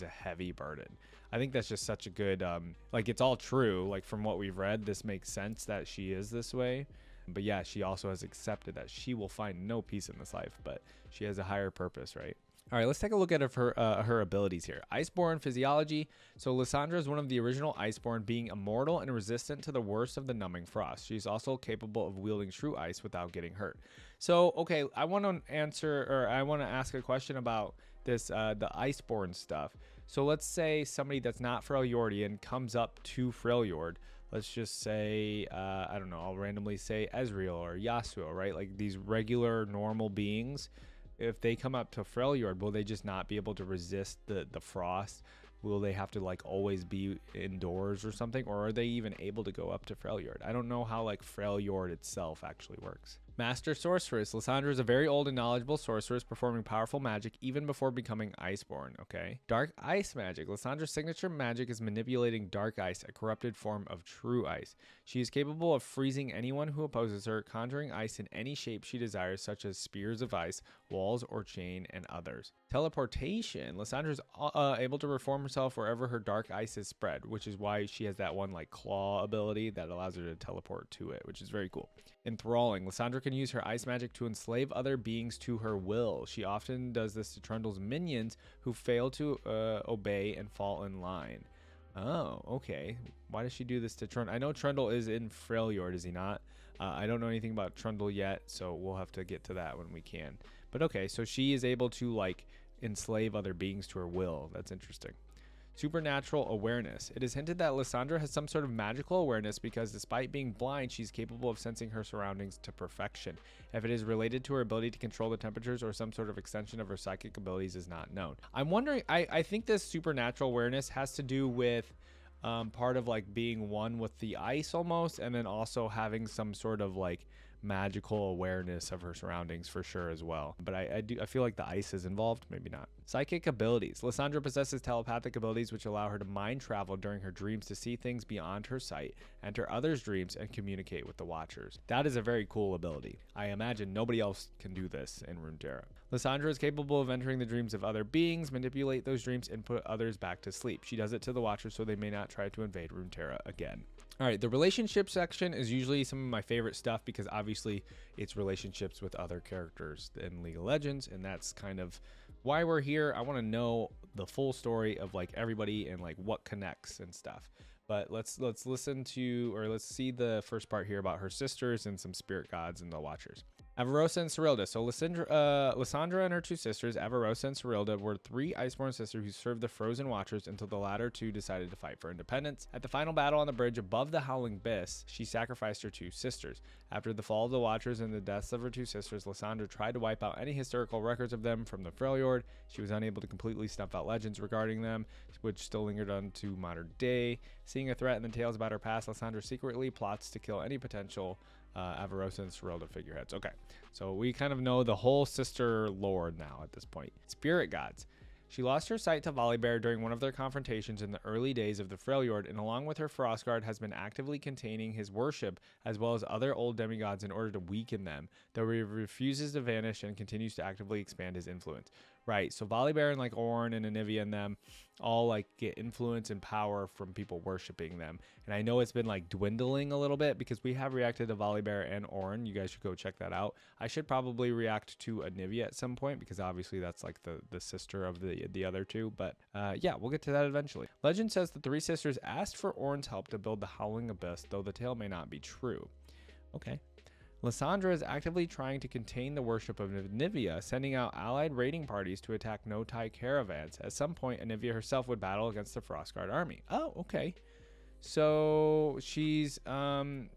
a heavy burden. I think that's just such a good, like, it's all true. Like, from what we've read, this makes sense that she is this way. But yeah, she also has accepted that she will find no peace in this life, but she has a higher purpose, right? All right, let's take a look at her abilities here. Iceborne physiology. So Lissandra is one of the original Iceborne, being immortal and resistant to the worst of the numbing frost. She's also capable of wielding true ice without getting hurt. So, okay, I want to ask a question about this, the Iceborne stuff. So let's say somebody that's not Freljordian comes up to Freljord. Let's just say, I don't know, I'll randomly say Ezreal or Yasuo, right? Like these regular, normal beings. If they come up to Freljord, will they just not be able to resist the frost? Will they have to like always be indoors or something? Or are they even able to go up to Freljord? I don't know how like Freljord itself actually works. Master Sorceress. Lissandra is a very old and knowledgeable sorceress performing powerful magic even before becoming Iceborne, okay? Dark Ice Magic. Lissandra's signature magic is manipulating dark ice, a corrupted form of true ice. She is capable of freezing anyone who opposes her, conjuring ice in any shape she desires, such as spears of ice, walls, or chain, and others. Teleportation. Lissandra is able to reform herself wherever her dark ice is spread, which is why she has that one like claw ability that allows her to teleport to it, which is very cool. Enthralling. Lissandra can use her ice magic to enslave other beings to her will. She often does this to Trundle's minions who fail to obey and fall in line. Oh, okay. Why does she do this to Trundle? I know Trundle is in Freljord, is he not? I don't know anything about Trundle yet, so we'll have to get to that when we can. But okay, so she is able to like enslave other beings to her will. That's interesting. Supernatural awareness. It is hinted that Lissandra has some sort of magical awareness because despite being blind, she's capable of sensing her surroundings to perfection. If it is related to her ability to control the temperatures or some sort of extension of her psychic abilities is not known. I'm wondering, I think this supernatural awareness has to do with part of like being one with the ice almost, and then also having some sort of like magical awareness of her surroundings for sure as well. But I feel like the ice is involved, maybe not. Psychic abilities. Lissandra possesses telepathic abilities which allow her to mind travel during her dreams to see things beyond her sight, enter others' dreams, and communicate with the Watchers. That is a very cool ability. I imagine nobody else can do this in Runeterra. Lissandra is capable of entering the dreams of other beings, manipulate those dreams, and put others back to sleep. She does it to the Watchers so they may not try to invade Runeterra again. All right, the relationship section is usually some of my favorite stuff because obviously it's relationships with other characters in League of Legends, and that's kind of why we're here. I want to know the full story of like everybody and like what connects and stuff. But let's listen to, or let's see the first part here about her sisters and some spirit gods and the Watchers. Avarosa and Serilda. So Lissandra and her two sisters, Avarosa and Serilda, were 3 Iceborne sisters who served the Frozen Watchers until the latter 2 decided to fight for independence. At the final battle on the bridge above the Howling Abyss, she sacrificed her 2 sisters. After the fall of the Watchers and the deaths of her 2 sisters, Lissandra tried to wipe out any historical records of them from the Freljord. She was unable to completely snuff out legends regarding them, which still lingered on to modern day. Seeing a threat in the tales about her past, Lissandra secretly plots to kill any potential Avarosa and Serilda figureheads. Okay, so we kind of know the whole sister lore now at this point. Spirit gods. She lost her sight to Volibear during one of their confrontations in the early days of the Freljord, and along with her Frostguard has been actively containing his worship as well as other old demigods in order to weaken them, though he refuses to vanish and continues to actively expand his influence. Right. So Volibear and like Ornn and Anivia and them all like get influence and power from people worshiping them. And I know it's been like dwindling a little bit because we have reacted to Volibear and Ornn. You guys should go check that out. I should probably react to Anivia at some point because obviously that's like the sister of the other two. But yeah, we'll get to that eventually. Legend says the three sisters asked for Ornn's help to build the Howling Abyss, though the tale may not be true. Okay. Lissandra is actively trying to contain the worship of Anivia, sending out allied raiding parties to attack no-tie caravans. At some point, Anivia herself would battle against the Frostguard army. Oh, okay. So she's actively,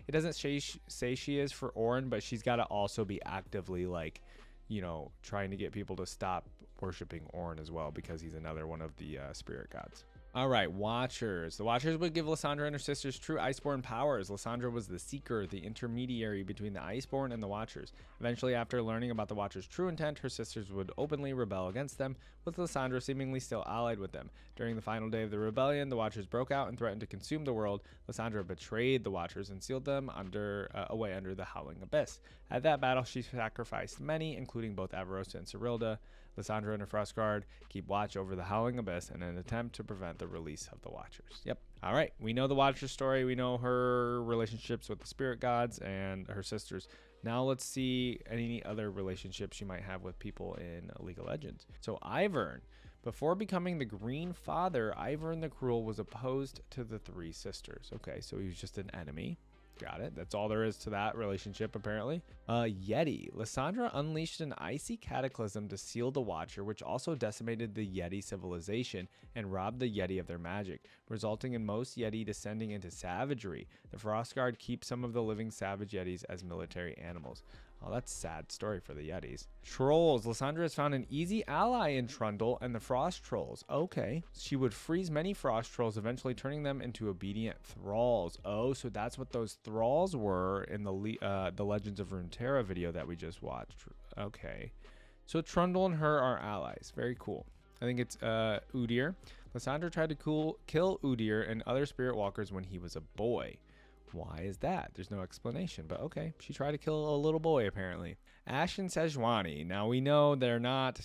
it doesn't say she is for Ornn, but she's got to also be actively like, you know, trying to get people to stop worshiping Ornn as well because he's another one of the spirit gods. All right, Watchers. The Watchers would give Lissandra and her sisters true Iceborne powers. Lissandra was the seeker, the intermediary between the Iceborne and the Watchers. Eventually, after learning about the Watchers' true intent, her sisters would openly rebel against them, with Lissandra seemingly still allied with them. During the final day of the rebellion, the Watchers broke out and threatened to consume the world. Lissandra betrayed the Watchers and sealed them away under the Howling Abyss. At that battle, she sacrificed many, including both Avarosa and Serilda. Lissandra and her Frostguard keep watch over the Howling Abyss in an attempt to prevent the release of the Watchers. Yep. All right. We know the Watcher's story. We know her relationships with the spirit gods and her sisters. Now let's see any other relationships she might have with people in League of Legends. So Ivern. Before becoming the Green Father, Ivern the Cruel was opposed to the three sisters. Okay, so he was just an enemy. Got it. That's all there is to that relationship, apparently. Yeti. Lissandra unleashed an icy cataclysm to seal the Watcher, which also decimated the Yeti civilization and robbed the Yeti of their magic, resulting in most Yeti descending into savagery. The Frostguard keep some of the living savage Yetis as military animals. Oh, that's a sad story for the Yetis. Trolls. Lissandra has found an easy ally in Trundle and the Frost Trolls. Okay. She would freeze many Frost Trolls, eventually turning them into obedient thralls. Oh, so that's what those thralls were in the Legends of Runeterra video that we just watched. Okay. So Trundle and her are allies. Very cool. I think it's Udyr. Lissandra tried to kill Udyr and other spirit walkers when he was a boy. Why is that? There's no explanation, but okay. She tried to kill a little boy, apparently. Ashe and Sejuani. Now we know they're not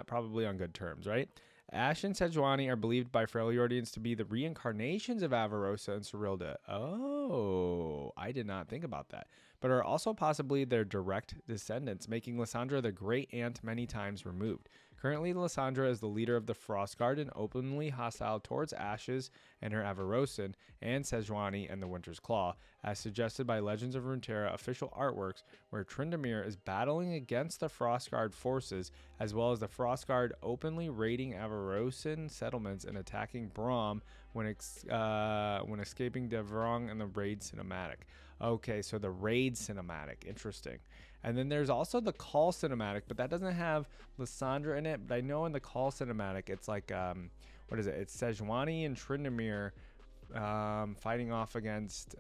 probably on good terms, right? Ashe and Sejuani are believed by Freljordians to be the reincarnations of Avarosa and Serilda. Oh, I did not think about that. But are also possibly their direct descendants, making Lissandra the great aunt many times removed. Currently, Lissandra is the leader of the Frostguard and openly hostile towards Ashes and her Avarosan, and Sejuani and the Winter's Claw, as suggested by Legends of Runeterra official artworks, where Tryndamere is battling against the Frostguard forces, as well as the Frostguard openly raiding Avarosan settlements and attacking Braum when escaping Devrong in the raid cinematic. Okay, so the raid cinematic, interesting. And then there's also the call cinematic, but that doesn't have Lissandra in it. But I know in the call cinematic, it's like, what is it? It's Sejuani and Tryndamere fighting off against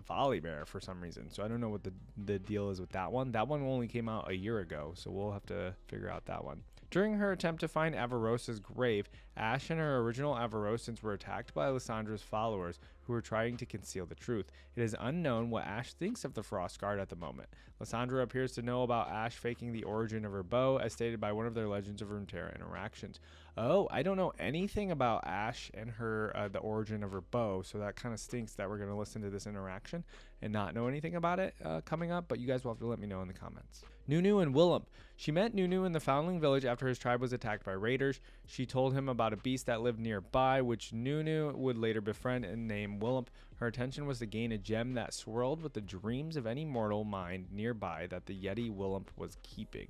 Volibear for some reason. So I don't know what the deal is with that one. That one only came out a year ago, so we'll have to figure out that one. During her attempt to find Avarosa's grave, Ashe and her original Avarosans were attacked by Lissandra's followers, who were trying to conceal the truth. It is unknown what Ashe thinks of the Frostguard at the moment. Lissandra appears to know about Ashe faking the origin of her bow, as stated by one of their Legends of Runeterra interactions. Oh, I don't know anything about Ashe and her the origin of her bow, so that kind of stinks that we're going to listen to this interaction and not know anything about it coming up, but you guys will have to let me know in the comments. Nunu and Willump. She met Nunu in the Foundling Village after his tribe was attacked by raiders. She told him about a beast that lived nearby, which Nunu would later befriend and name Willump. Her intention was to gain a gem that swirled with the dreams of any mortal mind nearby that the Yeti Willump was keeping.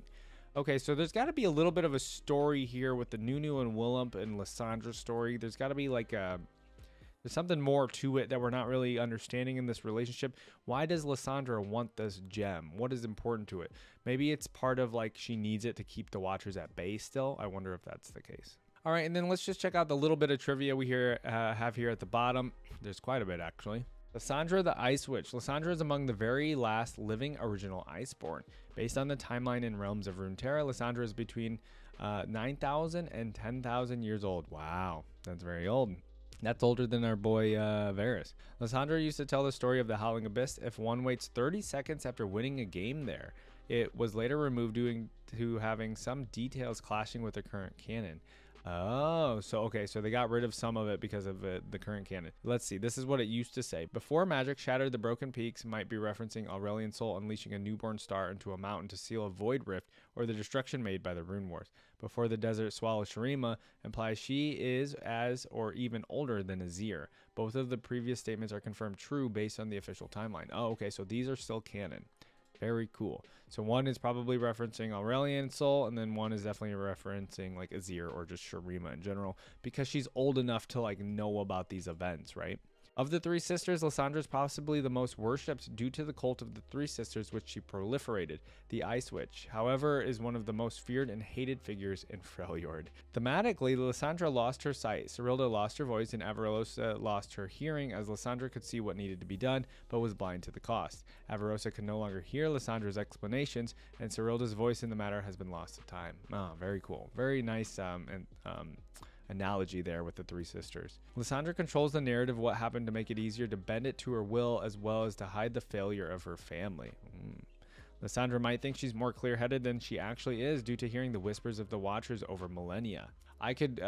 Okay, so there's got to be a little bit of a story here with the Nunu and Willump and Lissandra's story. There's got to be like there's something more to it that we're not really understanding in this relationship. Why does Lissandra want this gem? What is important to it? Maybe it's part of like she needs it to keep the Watchers at bay still. I wonder if that's the case. All right, and then let's just check out the little bit of trivia we have here at the bottom. There's quite a bit, actually. Lissandra the Ice Witch. Lissandra is among the very last living original Iceborne. Based on the timeline and realms of Runeterra, Lissandra is between 9,000 and 10,000 years old. Wow, that's very old. That's older than our boy Varus. Lissandra used to tell the story of the Howling Abyss if one waits 30 seconds after winning a game there. It was later removed due to having some details clashing with the current canon. Oh, so okay, so they got rid of some of it because of the current canon. Let's see, this is what it used to say. Before magic shattered the broken peaks might be referencing Aurelian Soul unleashing a newborn star into a mountain to seal a void rift or the destruction made by the Rune Wars. Before the desert swallows Shurima implies she is as or even older than Azir. Both of the previous statements are confirmed true based on the official timeline. Oh, okay, so these are still canon. Very cool. So one is probably referencing Aurelian Soul, and then one is definitely referencing like Azir or just Shurima in general, because she's old enough to like know about these events, right? Of the three sisters, Lissandra is possibly the most worshipped due to the cult of the three sisters which she proliferated. The Ice Witch, however, is one of the most feared and hated figures in Freljord. Thematically, Lissandra lost her sight, Cyrilda lost her voice, and Avarosa lost her hearing, as Lissandra could see what needed to be done, but was blind to the cost. Avarosa could no longer hear Lissandra's explanations, and Cyrilda's voice in the matter has been lost to time. Oh, very cool. Very nice analogy there with the three sisters. Lissandra controls the narrative of what happened to make it easier to bend it to her will, as well as to hide the failure of her family. Lissandra might think she's more clear-headed than she actually is due to hearing the whispers of the Watchers over millennia. I could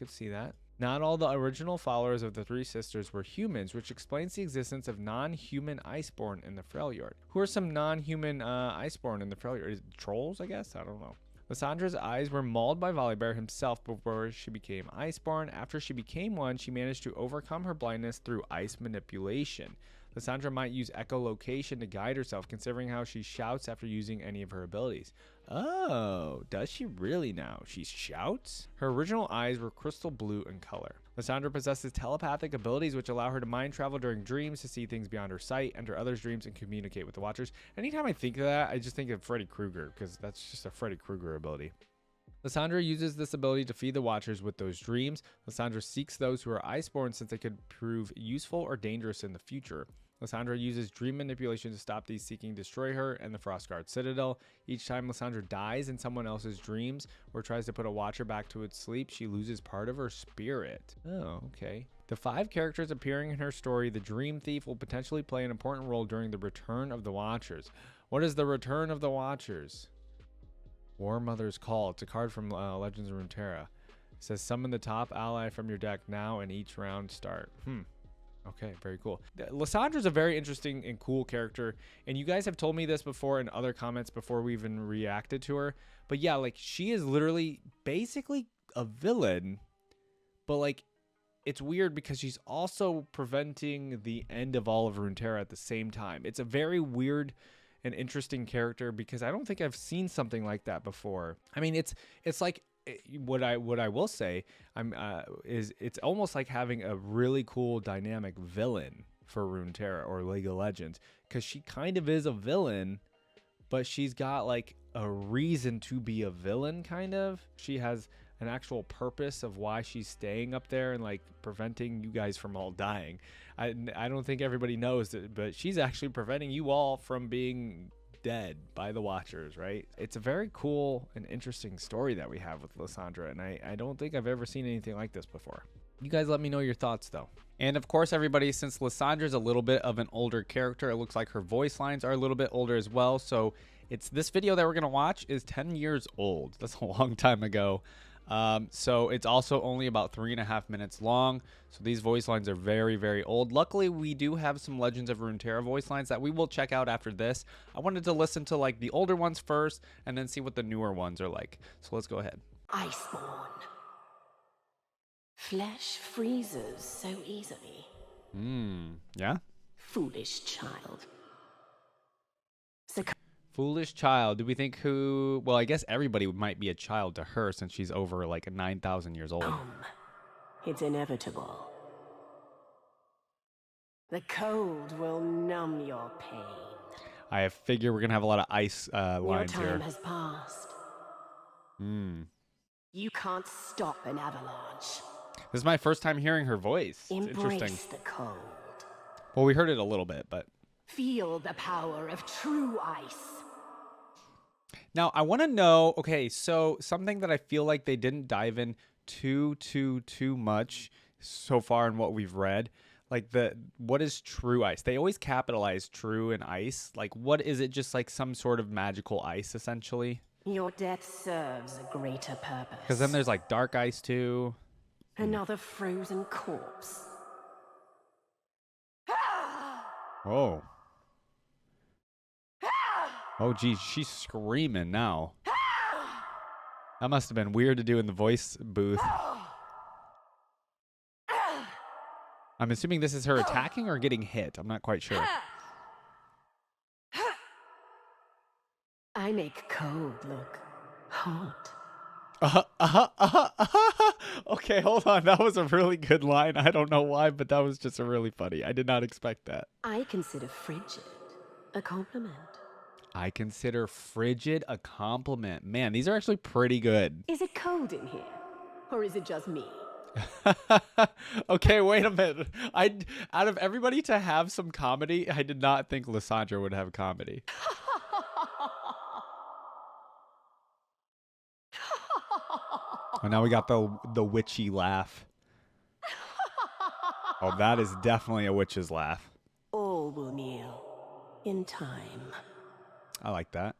see that. Not all the original followers of the three sisters were humans, which explains the existence of non-human Iceborn in the Freljord. Who are some non-human Iceborn in the Freljord? Is it trolls, I guess? I don't know. Lissandra's eyes were mauled by Volibear himself before she became Iceborn. After she became one, she managed to overcome her blindness through ice manipulation. Lissandra might use echolocation to guide herself, considering how she shouts after using any of her abilities. Oh, does she really now? She shouts? Her original eyes were crystal blue in color. Lissandra possesses telepathic abilities which allow her to mind travel during dreams to see things beyond her sight, enter others' dreams, and communicate with the Watchers. Anytime I think of that, I just think of Freddy Krueger, because that's just a Freddy Krueger ability. Lissandra uses this ability to feed the Watchers with those dreams. Lissandra seeks those who are Iceborn since they could prove useful or dangerous in the future. Lissandra uses dream manipulation to stop these seeking to destroy her and the Frostguard Citadel. Each time Lissandra dies in someone else's dreams or tries to put a Watcher back to its sleep, she loses part of her spirit. Oh, okay. The 5 characters appearing in her story, the Dream Thief, will potentially play an important role during the Return of the Watchers. What is the Return of the Watchers? War Mother's Call. It's a card from Legends of Runeterra. It says summon the top ally from your deck now and each round start. Okay, very cool. Lissandra's a very interesting and cool character, and you guys have told me this before in other comments before we even reacted to her. But yeah, like, she is literally basically a villain, but like, it's weird because she's also preventing the end of all of Runeterra at the same time. It's a very weird and interesting character because I don't think I've seen something like that before. I mean, it's like, what I will say is it's almost like having a really cool dynamic villain for Runeterra or League of Legends, because she kind of is a villain, but she's got like a reason to be a villain. Kind of, she has an actual purpose of why she's staying up there and like preventing you guys from all dying. I don't think everybody knows that, but she's actually preventing you all from being dead by the Watchers, right? It's a very cool and interesting story that we have with Lissandra, and I don't think I've ever seen anything like this before. You guys let me know your thoughts though. And of course, everybody, since Lissandra's a little bit of an older character, it looks like her voice lines are a little bit older as well. So it's this video that we're gonna watch is 10 years old. That's a long time ago. So it's also only about 3.5 minutes long. So these voice lines are very, very old. Luckily, we do have some Legends of Runeterra voice lines that we will check out after this. I wanted to listen to like the older ones first and then see what the newer ones are like. So let's go ahead. Iceborn. Flesh freezes so easily. Yeah. Foolish child. Foolish child. Do we think who? Well, I guess everybody might be a child to her since she's over like 9,000 years old. It's inevitable. The cold will numb your pain. I figure we're gonna have a lot of ice lines your here. time has passed. You can't stop an avalanche. This is my first time hearing her voice. It's interesting. Embrace the cold. Well, we heard it a little bit, but Feel the power of true ice. now I want to know. Okay, so something that I feel like they didn't dive in too much so far in what we've read. like what is true ice? They always capitalize true and ice. Like, what is it? Just like some sort of magical ice, essentially. Your death serves a greater purpose. Because then there's like dark ice too. Another frozen corpse. Oh. Oh, geez, she's screaming now. That must have been weird to do in the voice booth. I'm assuming this is her attacking or getting hit. I'm not quite sure. I make cold look hot. Okay, hold on. That was a really good line. I don't know why, but that was just a really funny. I did not expect that. I consider frigid a compliment. I consider frigid a compliment. Man, these are actually pretty good. Is it cold in here? Or is it just me? Okay, wait a minute. Out of everybody to have some comedy, I did not think Lissandra would have comedy. Oh, now we got the witchy laugh. Oh, that is definitely a witch's laugh. All will kneel in time. I like that.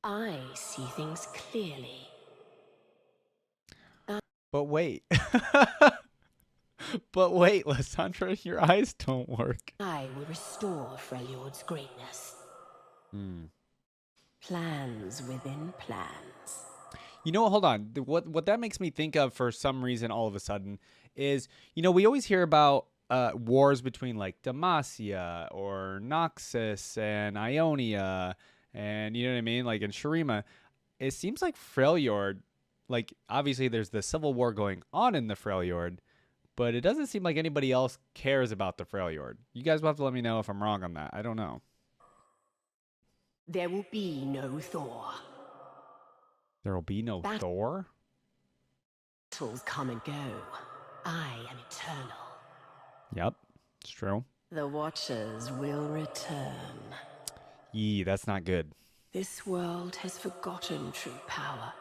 I see things clearly. But wait. But wait, Lissandra, your eyes don't work. I will restore Freljord's greatness. Plans within plans. You know, hold on. What that makes me think of for some reason all of a sudden is, you know, we always hear about wars between like Demacia or Noxus and Ionia and, you know what I mean? Like in Shurima. It seems like Freljord, like obviously there's the civil war going on in the Freljord, but it doesn't seem like anybody else cares about the Freljord. You guys will have to let me know if I'm wrong on that. I don't know. There will be no Thor. There will be no Thor? Battles come and go. I am eternal. Yep, it's true. The Watchers will return. Yee, that's not good. This world has forgotten true power.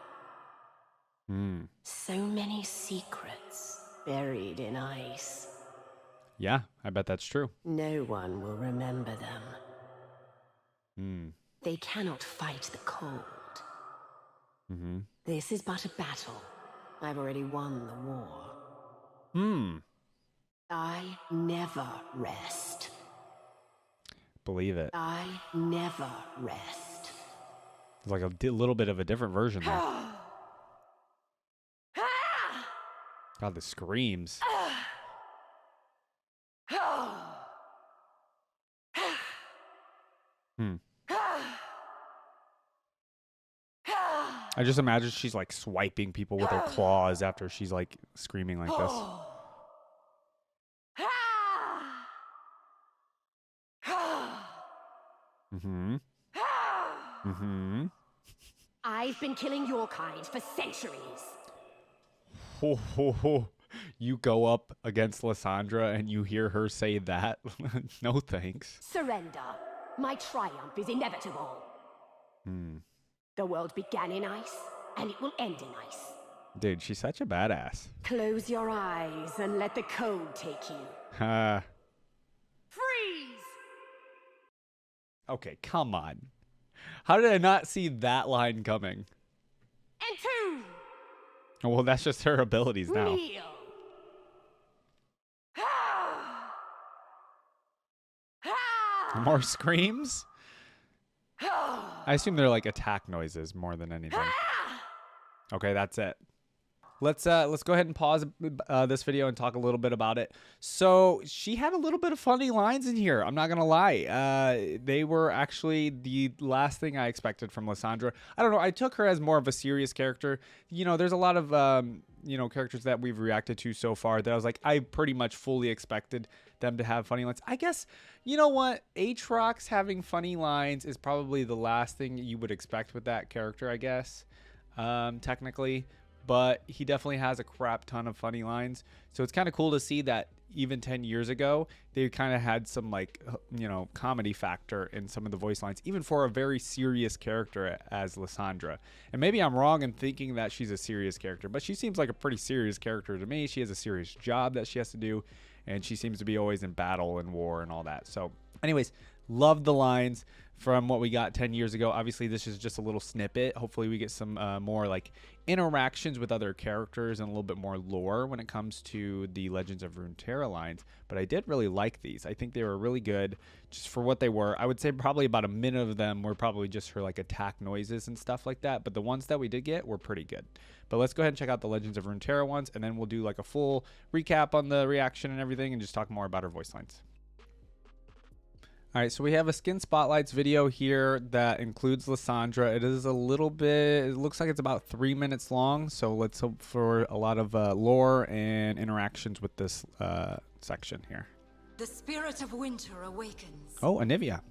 So many secrets buried in ice. Yeah, I bet that's true. No one will remember them. Hmm. They cannot fight the cold. Mm-hmm. This is but a battle. I've already won the war. I never rest. Believe it. I never rest. It's like a little bit of a different version there. God, the screams. I just imagine she's like swiping people with her claws after she's like screaming like this. Mm-hmm. Mm-hmm. I've been killing your kind for centuries. Ho, ho, ho. You go up against Lissandra and you hear her say that? No thanks. Surrender. My triumph is inevitable. The world began in ice, and it will end in ice. Dude, she's such a badass. Close your eyes and let the cold take you. Freeze! Okay, come on. How did I not see that line coming? Entomb! Well, that's just her abilities now. Kneel! More screams? I assume they're like attack noises more than anything. Okay, that's it. Let's go ahead and pause this video and talk a little bit about it. So she had a little bit of funny lines in here. I'm not gonna lie. They were actually the last thing I expected from Lissandra. I don't know. I took her as more of a serious character. You know, there's a lot of characters that we've reacted to so far that I was like, I pretty much fully expected them to have funny lines. I guess, you know what? Aatrox having funny lines is probably the last thing you would expect with that character, I guess, technically. But he definitely has a crap ton of funny lines. So it's kind of cool to see that even 10 years ago, they kind of had some like, comedy factor in some of the voice lines, even for a very serious character as Lissandra. And maybe I'm wrong in thinking that she's a serious character, but she seems like a pretty serious character to me. She has a serious job that she has to do. and she seems to be always in battle and war and all that. So anyways, love the lines from what we got 10 years ago. Obviously, this is just a little snippet. Hopefully we get some more like interactions with other characters and a little bit more lore when it comes to the Legends of Runeterra lines. But I did really like these. I think they were really good just for what they were. I would say probably about a minute of them were probably just for like attack noises and stuff like that. But the ones that we did get were pretty good. But let's go ahead and check out the Legends of Runeterra ones, and then we'll do like a full recap on the reaction and everything and just talk more about our voice lines. All right, so we have a Skin Spotlights video here that includes Lissandra. It is a little bit, it looks like it's about 3 minutes long, so let's hope for a lot of lore and interactions with this section here. The spirit of winter awakens. Oh, Anivia.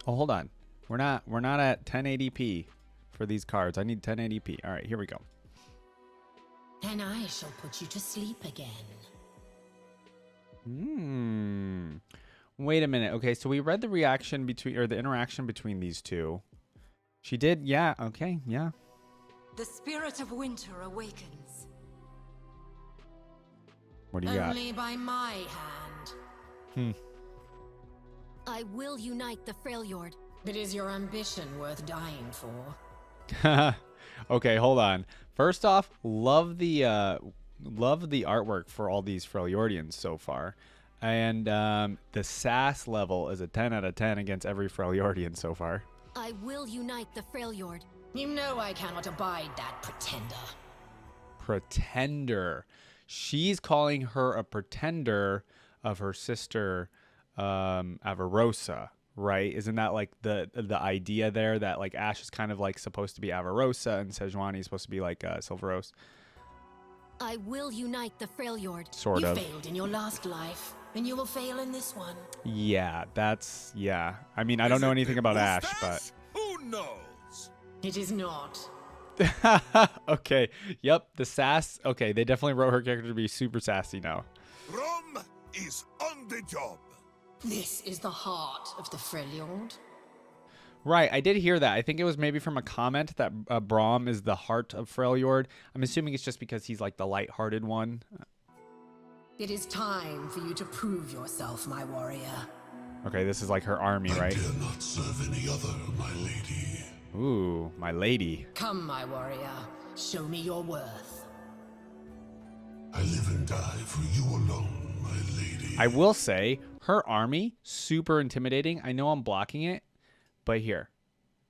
Oh, hold on. We're not at 1080p for these cards. I need 1080p. All right, here we go. And I shall put you to sleep again. Wait a minute. Okay, so we read the reaction between, or the interaction between these two. She did, yeah. Okay, yeah. The spirit of winter awakens. What do you got? Only by my hand. I will unite the Freljord. But is your ambition worth dying for? Okay, hold on. First off, love the artwork for all these Freljordians so far. And the sass level is a 10 out of 10 against every Freljordian so far. I will unite the Freljord. You know I cannot abide that pretender. Pretender. She's calling her a pretender of her sister Avarosa, right? Isn't that like the idea there that like Ashe is kind of like supposed to be Avarosa and Sejuani is supposed to be like Silveros? I will unite the Freljord. Sort of. You failed in your last life, and you will fail in this one. Yeah, that's, yeah. I mean, I don't know anything about Ashe, but... Who knows? It is not. Okay, yep, the sass. Okay, they definitely wrote her character to be super sassy now. Rom is on the job. This is the heart of the Freljord. Right, I did hear that. I think it was maybe from a comment that Braum is the heart of Freljord. I'm assuming it's just because he's like the light-hearted one. It is time for you to prove yourself, my warrior. Okay, this is like her army, right? I dare not serve any other, my lady. Ooh, my lady. Come, my warrior. Show me your worth. I live and die for you alone, my lady. I will say, her army, super intimidating. I know I'm blocking it, but here.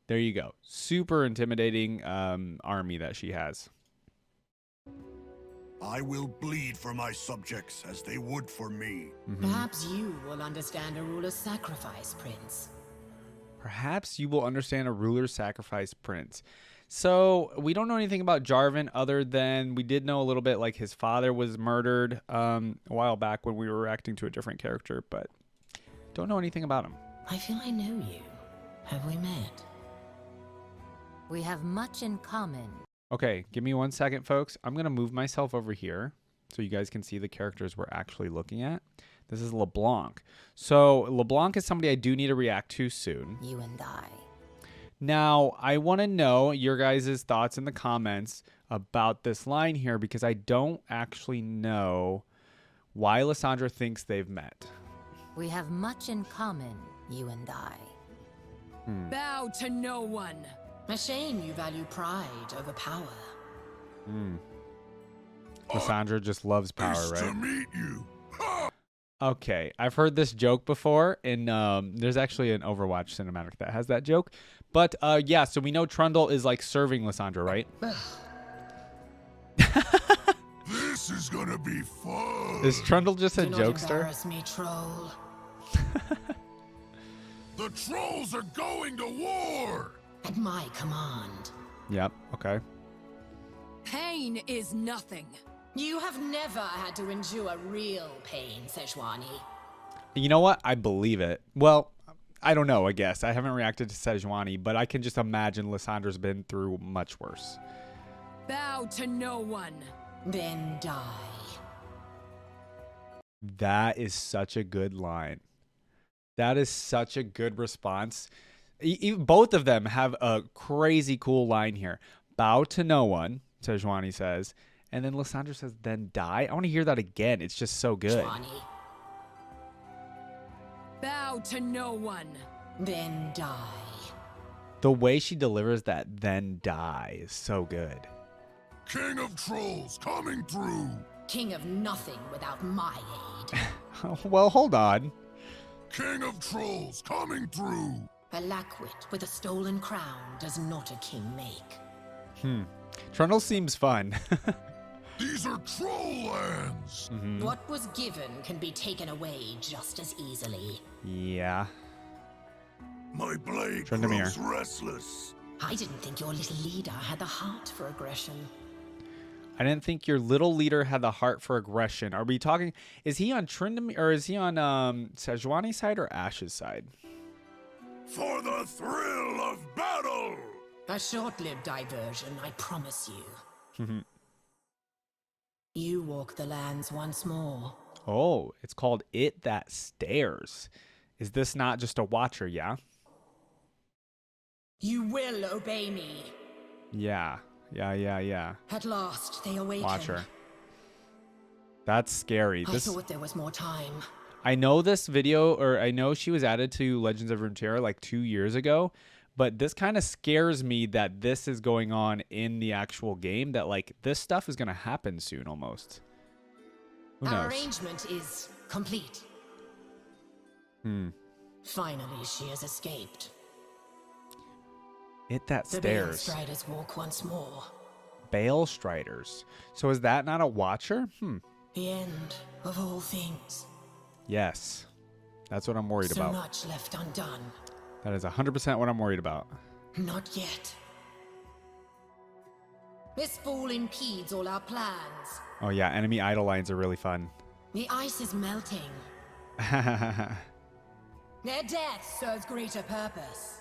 There you go. Super intimidating army that she has. I will bleed for my subjects as they would for me. Perhaps you will understand a ruler's sacrifice, Prince. Perhaps you will understand a ruler's sacrifice, Prince. So we don't know anything about Jarvan other than we did know a little bit like his father was murdered a while back when we were reacting to a different character, but don't know anything about him. I feel I know you. Have we met? We have much in common. Okay, give me 1 second, folks. I'm going to move myself over here so you guys can see the characters we're actually looking at. This is LeBlanc. So LeBlanc is somebody I do need to react to soon. You and I. Now, I want to know your guys' thoughts in the comments about this line here because I don't actually know why Lissandra thinks they've met. We have much in common, you and I. Bow to no one. A shame you value pride over power. Lissandra just loves power, Nice to right? meet you. Okay, I've heard this joke before, and there's actually an Overwatch cinematic that has that joke. But yeah, so we know Trundle is like serving Lissandra, right? This is gonna be fun. Is Trundle just a Do not jokester? embarrass me, troll. The trolls are going to war. At my command. Yep, okay. Pain is nothing. You have never had to endure real pain, Sejuani. You know what? I believe it. Well, I don't know, I guess. I haven't reacted to Sejuani, but I can just imagine Lissandra's been through much worse. Bow to no one. Then die. That is such a good line. That is such a good response. Both of them have a crazy cool line here. Bow to no one, Sejuani says. And then Lissandra says, then die. I want to hear that again. It's just so good. Sejuani, Bow to no one. Then die. The way she delivers that "then die" is so good. King of Trolls coming through. King of nothing without my aid. Well, hold on. King of Trolls coming through. A lackwit with a stolen crown does not a king make. Trundle seems fun. These are troll lands. What was given can be taken away just as easily. Yeah. My blade Trundamere. grows restless. I didn't think your little leader had the heart for aggression. I didn't think your little leader had the heart for aggression. Are we talking? Is he on Trundamere or is he on Sejuani's side or Ash's side? For the thrill of battle. A short-lived diversion, I promise you. You walk the lands once more. Oh, it's called It That Stares. Is this not just a watcher? Yeah. You will obey me. Yeah. At last, they awaken. Watcher. That's scary. I thought there was more time. I know this video, or I know she was added to Legends of Runeterra like 2 years ago, but this kind of scares me that this is going on in the actual game, that like this stuff is going to happen soon almost. Who Our knows? arrangement is complete. Finally, she has escaped. It That The Bale Stares. Striders walk once more. Bale Striders. So is that not a watcher? The end of all things. Yes. That's what I'm worried So about. much left undone. That is 100% what I'm worried about. Not yet. This fool impedes all our plans. Oh yeah, enemy idle lines are really fun. The ice is melting. Their death serves greater purpose.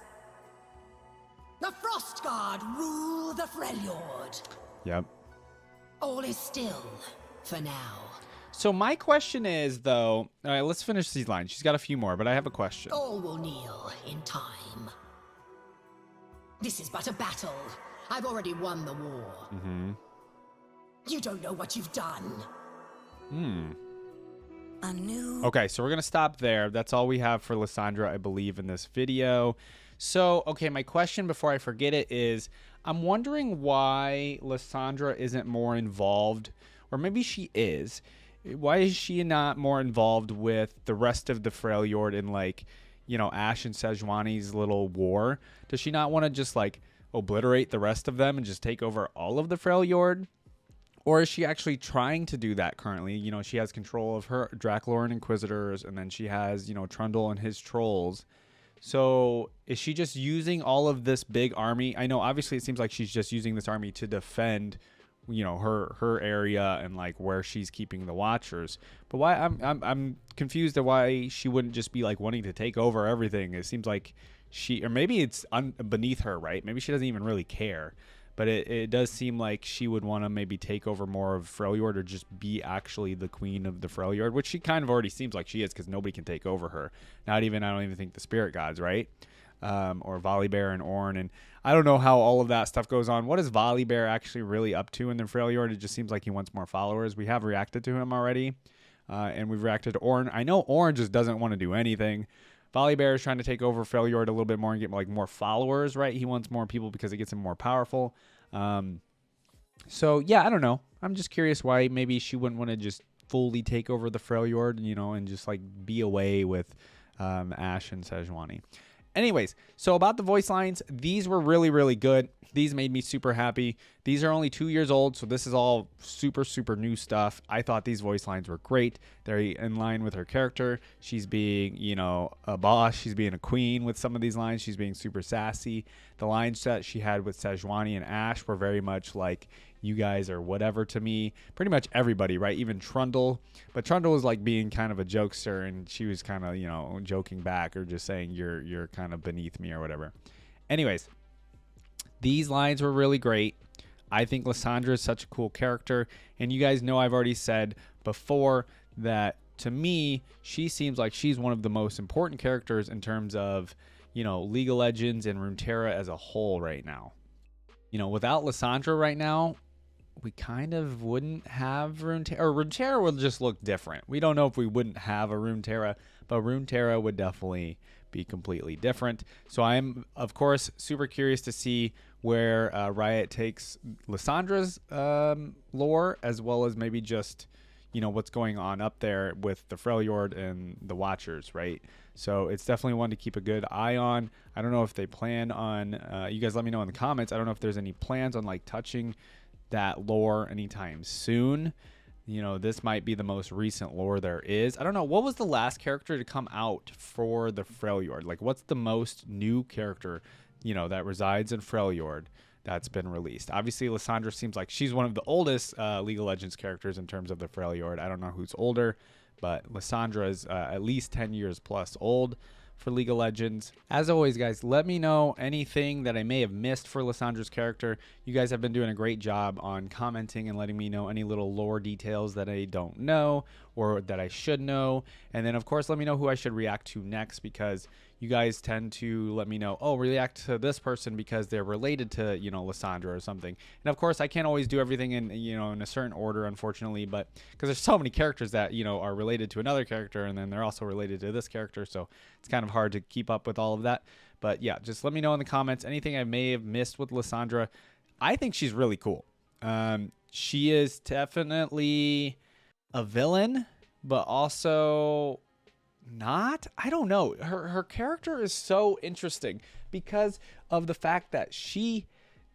The Frost Guard rule the Freljord. Yep. All is still for now. So my question is, though, all right, let's finish these lines. She's got a few more, but I have a question. All will kneel in time. This is but a battle. I've already won the war. You don't know what you've done. A new... Okay, so we're going to stop there. That's all we have for Lissandra, I believe, in this video. So, okay, my question before I forget it is, I'm wondering why Lissandra isn't more involved, or maybe she is. Why is she not more involved with the rest of the Freljord in, like, you know, Ash and Sejuani's little war? Does she not want to just, like, obliterate the rest of them and just take over all of the Freljord? Or is she actually trying to do that currently? You know, she has control of her Dracloran Inquisitors, and then she has, you know, Trundle and his trolls. So is she just using all of this big army? I know, obviously, it seems like she's just using this army to defend, you know, her area and like where she's keeping the Watchers. But why I'm confused at why she wouldn't just be like wanting to take over everything. It seems like she, or maybe it's beneath her, right? Maybe she doesn't even really care. But it does seem like she would want to maybe take over more of Freljord, or just be actually the queen of the Freljord, which she kind of already seems like she is, because nobody can take over her. I don't even think the spirit gods, right? Or Volibear and Ornn. And I don't know how all of that stuff goes on. What is Volibear actually really up to in the Freljord? It just seems like he wants more followers. We have reacted to him already. And we've reacted to Ornn. I know Ornn just doesn't want to do anything. Volibear is trying to take over Freljord a little bit more and get like more followers, right? He wants more people because it gets him more powerful. So yeah, I don't know. I'm just curious why maybe she wouldn't want to just fully take over the Freljord, you know, and just like be away with Ash and Sejuani. Anyways, so about the voice lines, these were really, really good. These made me super happy. These are only 2 years old, so this is all super, super new stuff. I thought these voice lines were great. They're in line with her character. She's being, you know, a boss. She's being a queen with some of these lines. She's being super sassy. The lines that she had with Sejuani and Ash were very much like, you guys are whatever to me. Pretty much everybody, right? Even Trundle. But Trundle was like being kind of a jokester, and she was kind of, you know, joking back or just saying you're kind of beneath me or whatever. Anyways, these lines were really great. I think Lissandra is such a cool character. And you guys know I've already said before that to me, she seems like she's one of the most important characters in terms of, you know, League of Legends and Runeterra as a whole right now. You know, without Lissandra right now, we kind of wouldn't have Runeterra, or Runeterra would just look different. We don't know if we wouldn't have a Runeterra, but Runeterra would definitely be completely different. So I'm, of course, super curious to see where Riot takes Lissandra's lore, as well as maybe just, you know, what's going on up there with the Freljord and the Watchers, right? So it's definitely one to keep a good eye on. I don't know if they plan on, you guys let me know in the comments. I don't know if there's any plans on like touching that lore anytime soon. You know, this might be the most recent lore there is. I don't know. What was the last character to come out for the Freljord? Like, what's the most new character, you know, that resides in Freljord that's been released? Obviously, Lissandra seems like she's one of the oldest League of Legends characters in terms of the Freljord. I don't know who's older, but Lissandra is at least 10 years plus old for League of Legends. As always, guys, let me know anything that I may have missed for Lissandra's character. You guys have been doing a great job on commenting and letting me know any little lore details that I don't know or that I should know. And then, of course, let me know who I should react to next, because you guys tend to let me know, oh, react to this person because they're related to, you know, Lissandra or something. And of course, I can't always do everything in, you know, in a certain order, unfortunately, but because there's so many characters that, you know, are related to another character, and then they're also related to this character, so it's kind of hard to keep up with all of that. But yeah, just let me know in the comments anything I may have missed with Lissandra. I think she's really cool. She is definitely a villain, but also not. I don't know. Her character is so interesting because of the fact that she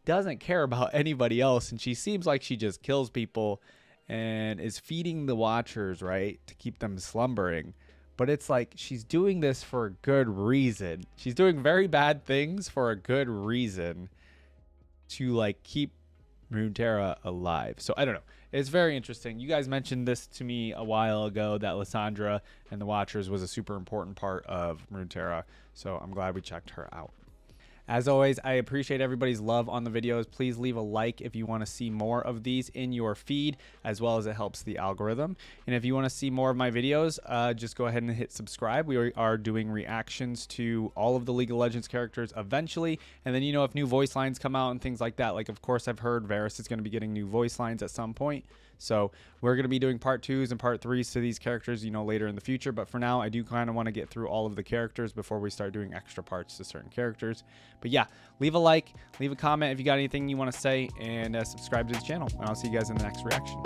doesn't care about anybody else, and she seems like she just kills people and is feeding the Watchers, right, to keep them slumbering. But it's like she's doing this for a good reason. She's doing very bad things for a good reason to like keep Runeterra alive. So I don't know. It's very interesting. You guys mentioned this to me a while ago, that Lissandra and the Watchers was a super important part of Runeterra. So I'm glad we checked her out. As always, I appreciate everybody's love on the videos. Please leave a like if you want to see more of these in your feed, as well as it helps the algorithm. And if you want to see more of my videos, just go ahead and hit subscribe. We are doing reactions to all of the League of Legends characters eventually. And then, you know, if new voice lines come out and things like that, like, of course, I've heard Varus is going to be getting new voice lines at some point. So we're going to be doing part 2s and part 3s to these characters, you know, later in the future. But for now, I do kind of want to get through all of the characters before we start doing extra parts to certain characters. But yeah, leave a like, leave a comment if you got anything you want to say, and subscribe to the channel. And I'll see you guys in the next reaction.